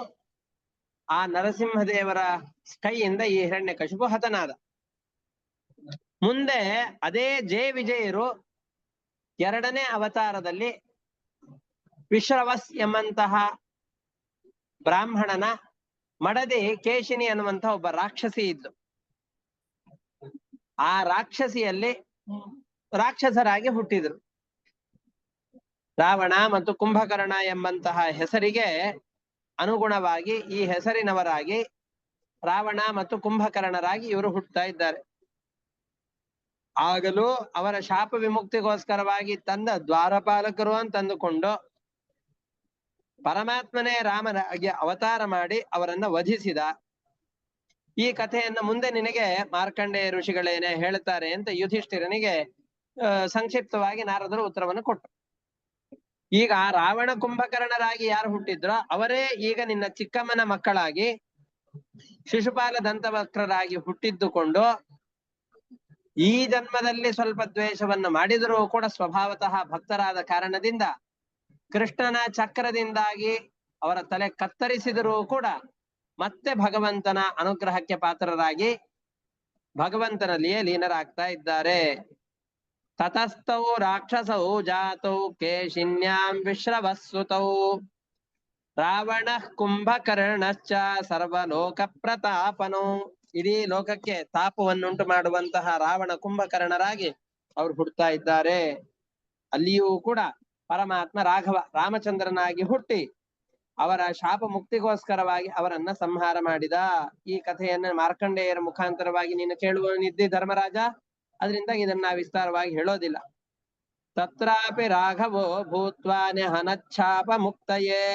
ಆ ನರಸಿಂಹದೇವರ ಕೈಯಿಂದ ಈ ಹಿರಣ್ಯಕಶಿಪು ಹತನಾದ. ಮುಂದೆ ಅದೇ ಜಯ ವಿಜಯರು ಎರಡನೇ ಅವತಾರದಲ್ಲಿ ವಿಶ್ರವಸ್ ಎಂಬಂತಹ ಬ್ರಾಹ್ಮಣನ ಮಡದಿ ಕೇಶಿನಿ ಅನ್ನುವಂತಹ ಒಬ್ಬ ರಾಕ್ಷಸಿ ಇದ್ಲು. ಆ ರಾಕ್ಷಸಿಯಲ್ಲಿ ರಾಕ್ಷಸರಾಗಿ ಹುಟ್ಟಿದ್ರು. ರಾವಣ ಮತ್ತು ಕುಂಭಕರ್ಣ ಎಂಬಂತಹ ಹೆಸರಿಗೆ ಅನುಗುಣವಾಗಿ ಈ ಹೆಸರಿನವರಾಗಿ ರಾವಣ ಮತ್ತು ಕುಂಭಕರ್ಣರಾಗಿ ಇವರು ಹುಟ್ಟುತ್ತಾ ಇದ್ದಾರೆ. ಆಗಲೂ ಅವರ ಶಾಪ ವಿಮುಕ್ತಿಗೋಸ್ಕರವಾಗಿ ತಂದ ದ್ವಾರಪಾಲಕರು ಅಂತಂದುಕೊಂಡು ಪರಮಾತ್ಮನೇ ರಾಮನಾಗಿ ಅವತಾರ ಮಾಡಿ ಅವರನ್ನ ವಧಿಸಿದ. ಈ ಕಥೆಯನ್ನ ಮುಂದೆ ನಿನಗೆ ಮಾರ್ಕಂಡೇಯ ಋಷಿಗಳೇನೆ ಹೇಳ್ತಾರೆ ಅಂತ ಯುಧಿಷ್ಠಿರನಿಗೆ ಸಂಕ್ಷಿಪ್ತವಾಗಿ ನಾರದರು ಉತ್ತರವನ್ನು ಕೊಟ್ಟರು. ಈಗ ರಾವಣ ಕುಂಭಕರ್ಣರಾಗಿ ಯಾರು ಹುಟ್ಟಿದ್ರೋ ಅವರೇ ಈಗ ನಿನ್ನ ಚಿಕ್ಕಮ್ಮನ ಮಕ್ಕಳಾಗಿ ಶಿಶುಪಾಲ ದಂತವಕ್ರರಾಗಿ ಹುಟ್ಟಿದ್ದುಕೊಂಡು ಈ ಜನ್ಮದಲ್ಲಿ ಸ್ವಲ್ಪ ದ್ವೇಷವನ್ನು ಮಾಡಿದರೂ ಕೂಡ ಸ್ವಭಾವತಃ ಭಕ್ತರಾದ ಕಾರಣದಿಂದ ಕೃಷ್ಣನ ಚಕ್ರದಿಂದಾಗಿ ಅವರ ತಲೆ ಕತ್ತರಿಸಿದರೂ ಕೂಡ ಮತ್ತೆ ಭಗವಂತನ ಅನುಗ್ರಹಕ್ಕೆ ಪಾತ್ರರಾಗಿ ಭಗವಂತನಲ್ಲಿಯೇ ಲೀನರಾಗ್ತಾ ಇದ್ದಾರೆ. ತತಸ್ಥೌ ರಾಕ್ಷಸೌ ಜಾತೌ ಕೇಶಿನ್ಯಾಂ ವಿಶ್ರವಸ್ಸುತೌ ರಾವಣ ಕುಂಭಕರ್ಣಶ್ಚ ಸರ್ವಲೋಕ ಪ್ರತಾಪನೋ. ಇಡೀ ಲೋಕಕ್ಕೆ ತಾಪವನ್ನುಂಟು ಮಾಡುವಂತಹ ರಾವಣ ಕುಂಭಕರ್ಣರಾಗಿ ಅವ್ರು ಹುಟ್ಟುತ್ತಾ ಇದ್ದಾರೆ. ಅಲ್ಲಿಯೂ ಕೂಡ ಪರಮಾತ್ಮ ರಾಮಚಂದ್ರನಾಗಿ ಹುಟ್ಟಿ ಅವರ ಶಾಪ ಮುಕ್ತಿಗೋಸ್ಕರವಾಗಿ ಅವರನ್ನ ಸಂಹಾರ ಮಾಡಿದ. ಈ ಕಥೆಯನ್ನ ಮಾರ್ಕಂಡೇಯರ ಮುಖಾಂತರವಾಗಿ ನೀನು ಕೇಳುವನಿದ್ದಿ ಧರ್ಮರಾಜ, ಅದರಿಂದ ಇದನ್ನ ವಿಸ್ತಾರವಾಗಿ ಹೇಳೋದಿಲ್ಲ. ತತ್ರಾಪಿ ರಾಘವೋ ಭೂತ್ವಾ ನಿಹನಚ್ಛಾಪ ಮುಕ್ತಯೇ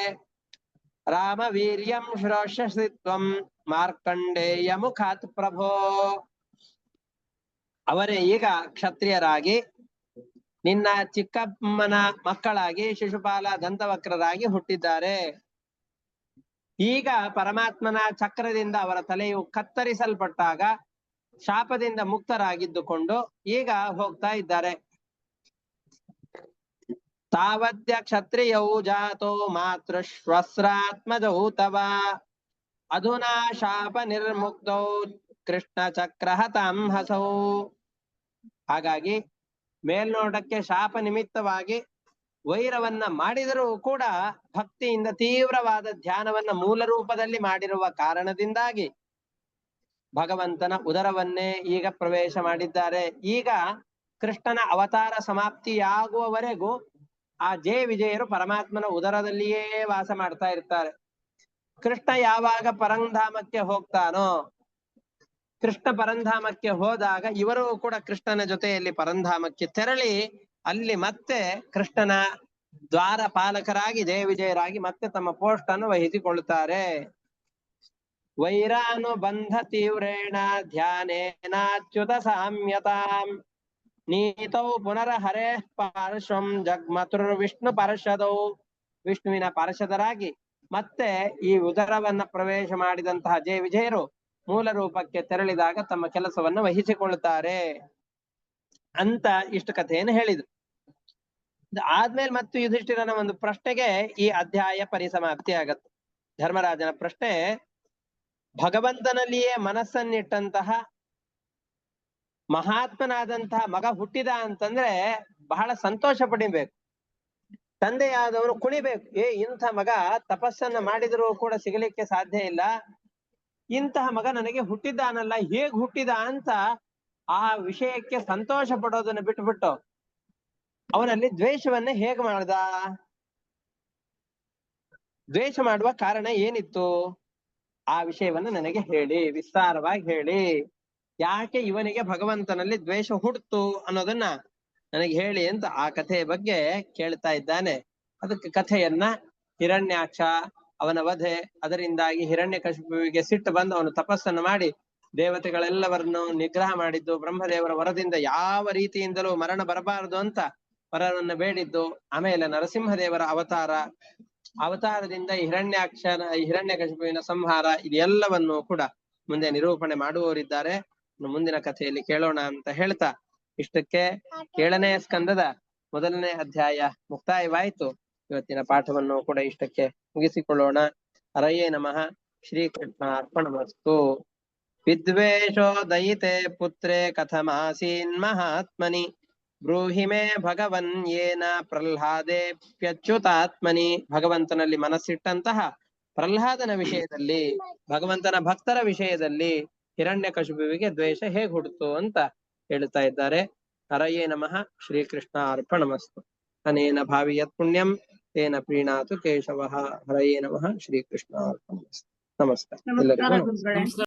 ರಾಮ ವೀರ್ಯಂ ಶ್ರೋಷ್ಯಸಿ ತ್ವಂ ಮಾರ್ಕಂಡೇಯ ಮುಖಾತ್ ಪ್ರಭೋ. ಅವರೇ ಈಗ ಕ್ಷತ್ರಿಯರಾಗಿ ನಿನ್ನ ಚಿಕ್ಕಮ್ಮನ ಮಕ್ಕಳಾಗಿ ಶಿಶುಪಾಲ ದಂತವಕ್ರರಾಗಿ ಹುಟ್ಟಿದ್ದಾರೆ. ಈಗ ಪರಮಾತ್ಮನ ಚಕ್ರದಿಂದ ಅವರ ತಲೆಯು ಕತ್ತರಿಸಲ್ಪಟ್ಟಾಗ ಶಾಪದಿಂದ ಮುಕ್ತರಾಗಿದ್ದುಕೊಂಡು ಈಗ ಹೋಗ್ತಾ ಇದ್ದಾರೆ. ತಾವದ್ಯ ಕ್ಷತ್ರಿಯೌ ಜಾತೋ ಮಾತೃಶ್ವಸ್ರಾತ್ಮಜೌ ತವ ಅಧುನಾ ಶಾಪ ನಿರ್ಮುಕ್ತೌ ಕೃಷ್ಣ ಚಕ್ರ ಹತಾಂ ಹಸೌ. ಹಾಗಾಗಿ ಮೇಲ್ನೋಟಕ್ಕೆ ಶಾಪ ನಿಮಿತ್ತವಾಗಿ ವೈರವನ್ನ ಮಾಡಿದರೂ ಕೂಡ ಭಕ್ತಿಯಿಂದ ತೀವ್ರವಾದ ಧ್ಯಾನವನ್ನ ಮೂಲ ರೂಪದಲ್ಲಿ ಮಾಡಿರುವ ಕಾರಣದಿಂದಾಗಿ ಭಗವಂತನ ಉದರವನ್ನೇ ಈಗ ಪ್ರವೇಶ ಮಾಡಿದ್ದಾರೆ. ಈಗ ಕೃಷ್ಣನ ಅವತಾರ ಸಮಾಪ್ತಿಯಾಗುವವರೆಗೂ ಆ ಜಯ ವಿಜಯರು ಪರಮಾತ್ಮನ ಉದರದಲ್ಲಿಯೇ ವಾಸ ಮಾಡ್ತಾ ಇರ್ತಾರೆ. ಕೃಷ್ಣ ಯಾವಾಗ ಪರಂಧಾಮಕ್ಕೆ ಹೋಗ್ತಾನೋ, ಕೃಷ್ಣ ಪರಂಧಾಮಕ್ಕೆ ಹೋದಾಗ ಇವರು ಕೂಡ ಕೃಷ್ಣನ ಜೊತೆಯಲ್ಲಿ ಪರಂಧಾಮಕ್ಕೆ ತೆರಳಿ ಅಲ್ಲಿ ಮತ್ತೆ ಕೃಷ್ಣನ ದ್ವಾರ ಪಾಲಕರಾಗಿ ಜಯ ವಿಜಯರಾಗಿ ಮತ್ತೆ ತಮ್ಮ ಪೋಸ್ಟ್ ಅನ್ನು ವಹಿಸಿಕೊಳ್ಳುತ್ತಾರೆ. ವೈರಾನುಬಂಧ ತೀವ್ರೇಣ ಧ್ಯಾನೇನಾಚ್ಯುತ ಸಾಮ್ಯತಾಂ ನೀತೌ ಪುನರ ಹರೇ ಪಾರ್ಶ್ವಂ ಜಗ್ಮತುರ್ ವಿಷ್ಣು ಪಾರ್ಷದೌ. ವಿಷ್ಣುವಿನ ಪಾರ್ಷದರಾಗಿ ಮತ್ತೆ ಈ ಉದರವನ್ನ ಪ್ರವೇಶ ಮಾಡಿದಂತಹ ಜಯ ವಿಜಯರು ಮೂಲ ರೂಪಕ್ಕೆ ತೆರಳಿದಾಗ ತಮ್ಮ ಕೆಲಸವನ್ನು ವಹಿಸಿಕೊಳ್ಳುತ್ತಾರೆ ಅಂತ ಇಷ್ಟು ಕಥೆಯನ್ನು ಹೇಳಿದ್ರು. ಆದ್ಮೇಲೆ ಮತ್ತು ಯುಧಿಷ್ಠಿರನ ಒಂದು ಪ್ರಶ್ನೆಗೆ ಈ ಅಧ್ಯಾಯ ಪರಿಸಮಾಪ್ತಿ ಆಗತ್ತೆ. ಧರ್ಮರಾಜನ ಪ್ರಶ್ನೆ, ಭಗವಂತನಲ್ಲಿಯೇ ಮನಸ್ಸನ್ನಿಟ್ಟಂತಹ ಮಹಾತ್ಮನಾದಂತಹ ಮಗ ಹುಟ್ಟಿದ ಅಂತಂದ್ರೆ ಬಹಳ ಸಂತೋಷ ಪಡಿಬೇಕು. ತಂದೆಯಾದವನು ಕುಣಿಬೇಕು. ಇಂಥ ಮಗ ತಪಸ್ಸನ್ನ ಮಾಡಿದರೂ ಕೂಡ ಸಿಗಲಿಕ್ಕೆ ಸಾಧ್ಯ ಇಲ್ಲ, ಇಂತಹ ಮಗ ನನಗೆ ಹುಟ್ಟಿದ್ದಾನಲ್ಲ, ಹೇಗ್ ಹುಟ್ಟಿದ ಅಂತ ಆ ವಿಷಯಕ್ಕೆ ಸಂತೋಷ ಪಡೋದನ್ನ ಬಿಟ್ಬಿಟ್ಟು ಅವನಲ್ಲಿ ದ್ವೇಷವನ್ನ ಹೇಗೆ ಮಾಡ್ದ? ದ್ವೇಷ ಮಾಡುವ ಕಾರಣ ಏನಿತ್ತು? ಆ ವಿಷಯವನ್ನ ನನಗೆ ಹೇಳಿ, ವಿಸ್ತಾರವಾಗಿ ಹೇಳಿ. ಯಾಕೆ ಇವನಿಗೆ ಭಗವಂತನಲ್ಲಿ ದ್ವೇಷ ಹುಡ್ತು ಅನ್ನೋದನ್ನ ನನಗೆ ಹೇಳಿ ಅಂತ ಆ ಕಥೆಯ ಬಗ್ಗೆ ಕೇಳ್ತಾ ಇದ್ದಾನೆ. ಅದಕ್ಕೆ ಕಥೆಯನ್ನ ಹಿರಣ್ಯಾಕ್ಷ, ಅವನ ವಧೆ, ಅದರಿಂದಾಗಿ ಹಿರಣ್ಯಕಶಿಪುವಿಗೆ ಸಿಟ್ಟು ಬಂದು ಅವನು ತಪಸ್ಸನ್ನು ಮಾಡಿ ದೇವತೆಗಳೆಲ್ಲವರನ್ನು ನಿಗ್ರಹ ಮಾಡಿದ್ದು, ಬ್ರಹ್ಮದೇವರ ವರದಿಂದ ಯಾವ ರೀತಿಯಿಂದಲೂ ಮರಣ ಬರಬಾರದು ಅಂತ ವರವನ್ನು ಬೇಡಿದ್ದು, ಆಮೇಲೆ ನರಸಿಂಹದೇವರ ಅವತಾರದಿಂದ ಹಿರಣ್ಯಕಶಿಪುವಿನ ಸಂಹಾರ, ಇದೆಲ್ಲವನ್ನು ಕೂಡ ಮುಂದೆ ನಿರೂಪಣೆ ಮಾಡುವವರಿದ್ದಾರೆ. ಮುಂದಿನ ಕಥೆಯಲ್ಲಿ ಕೇಳೋಣ ಅಂತ ಹೇಳ್ತಾ ಇಷ್ಟಕ್ಕೆ 7ನೇ ಸ್ಕಂದದ 1ನೇ ಅಧ್ಯಾಯ ಮುಕ್ತಾಯವಾಯಿತು. ಇವತ್ತಿನ ಪಾಠವನ್ನು ಕೂಡ ಇಷ್ಟಕ್ಕೆ ಮುಗಿಸಿಕೊಳ್ಳೋಣ. ಹರಯೇ ನಮಃ. ಶ್ರೀಕೃಷ್ಣ ಅರ್ಪಣಮಸ್ತು. ವಿದ್ವೇಷೋ ದಯಿತೆ ಪುತ್ರೇ ಕಥಮಾಸೀನ್ ಮಹಾತ್ಮನಿ ಬ್ರೂಹಿ ಮೇ ಭಗವನ್ ಯೇನ ಪ್ರಹ್ಲಾದೇಪ್ಯಚ್ಯುತಾತ್ಮನಿ. ಭಗವಂತನಲ್ಲಿ ಮನಸ್ಸಿಟ್ಟಂತಹ ಪ್ರಹ್ಲಾದನ ವಿಷಯದಲ್ಲಿ, ಭಗವಂತನ ಭಕ್ತರ ವಿಷಯದಲ್ಲಿ ಹಿರಣ್ಯಕಶಿಪುವಿಗೆ ದ್ವೇಷ ಹೇಗೆ ಹುಡ್ತು ಅಂತ ಹೇಳ್ತಾ ಇದ್ದಾರೆ. ಹರಯೇ ನಮಃ. ಶ್ರೀಕೃಷ್ಣ ಅರ್ಪಣಮಸ್ತು. ಅನೇನ ಭಾವಿಯತ್ ಪುಣ್ಯಂ ತೇನ ಪ್ರೀಣಾತು ಕೇಶವಃ. ಹರಯೇ ನಮಃ. ಶ್ರೀಕೃಷ್ಣ ಅರ್ಪಣಮಸ್ತು. ನಮಸ್ಕಾರ ಎಲ್ಲರಿಗೂ.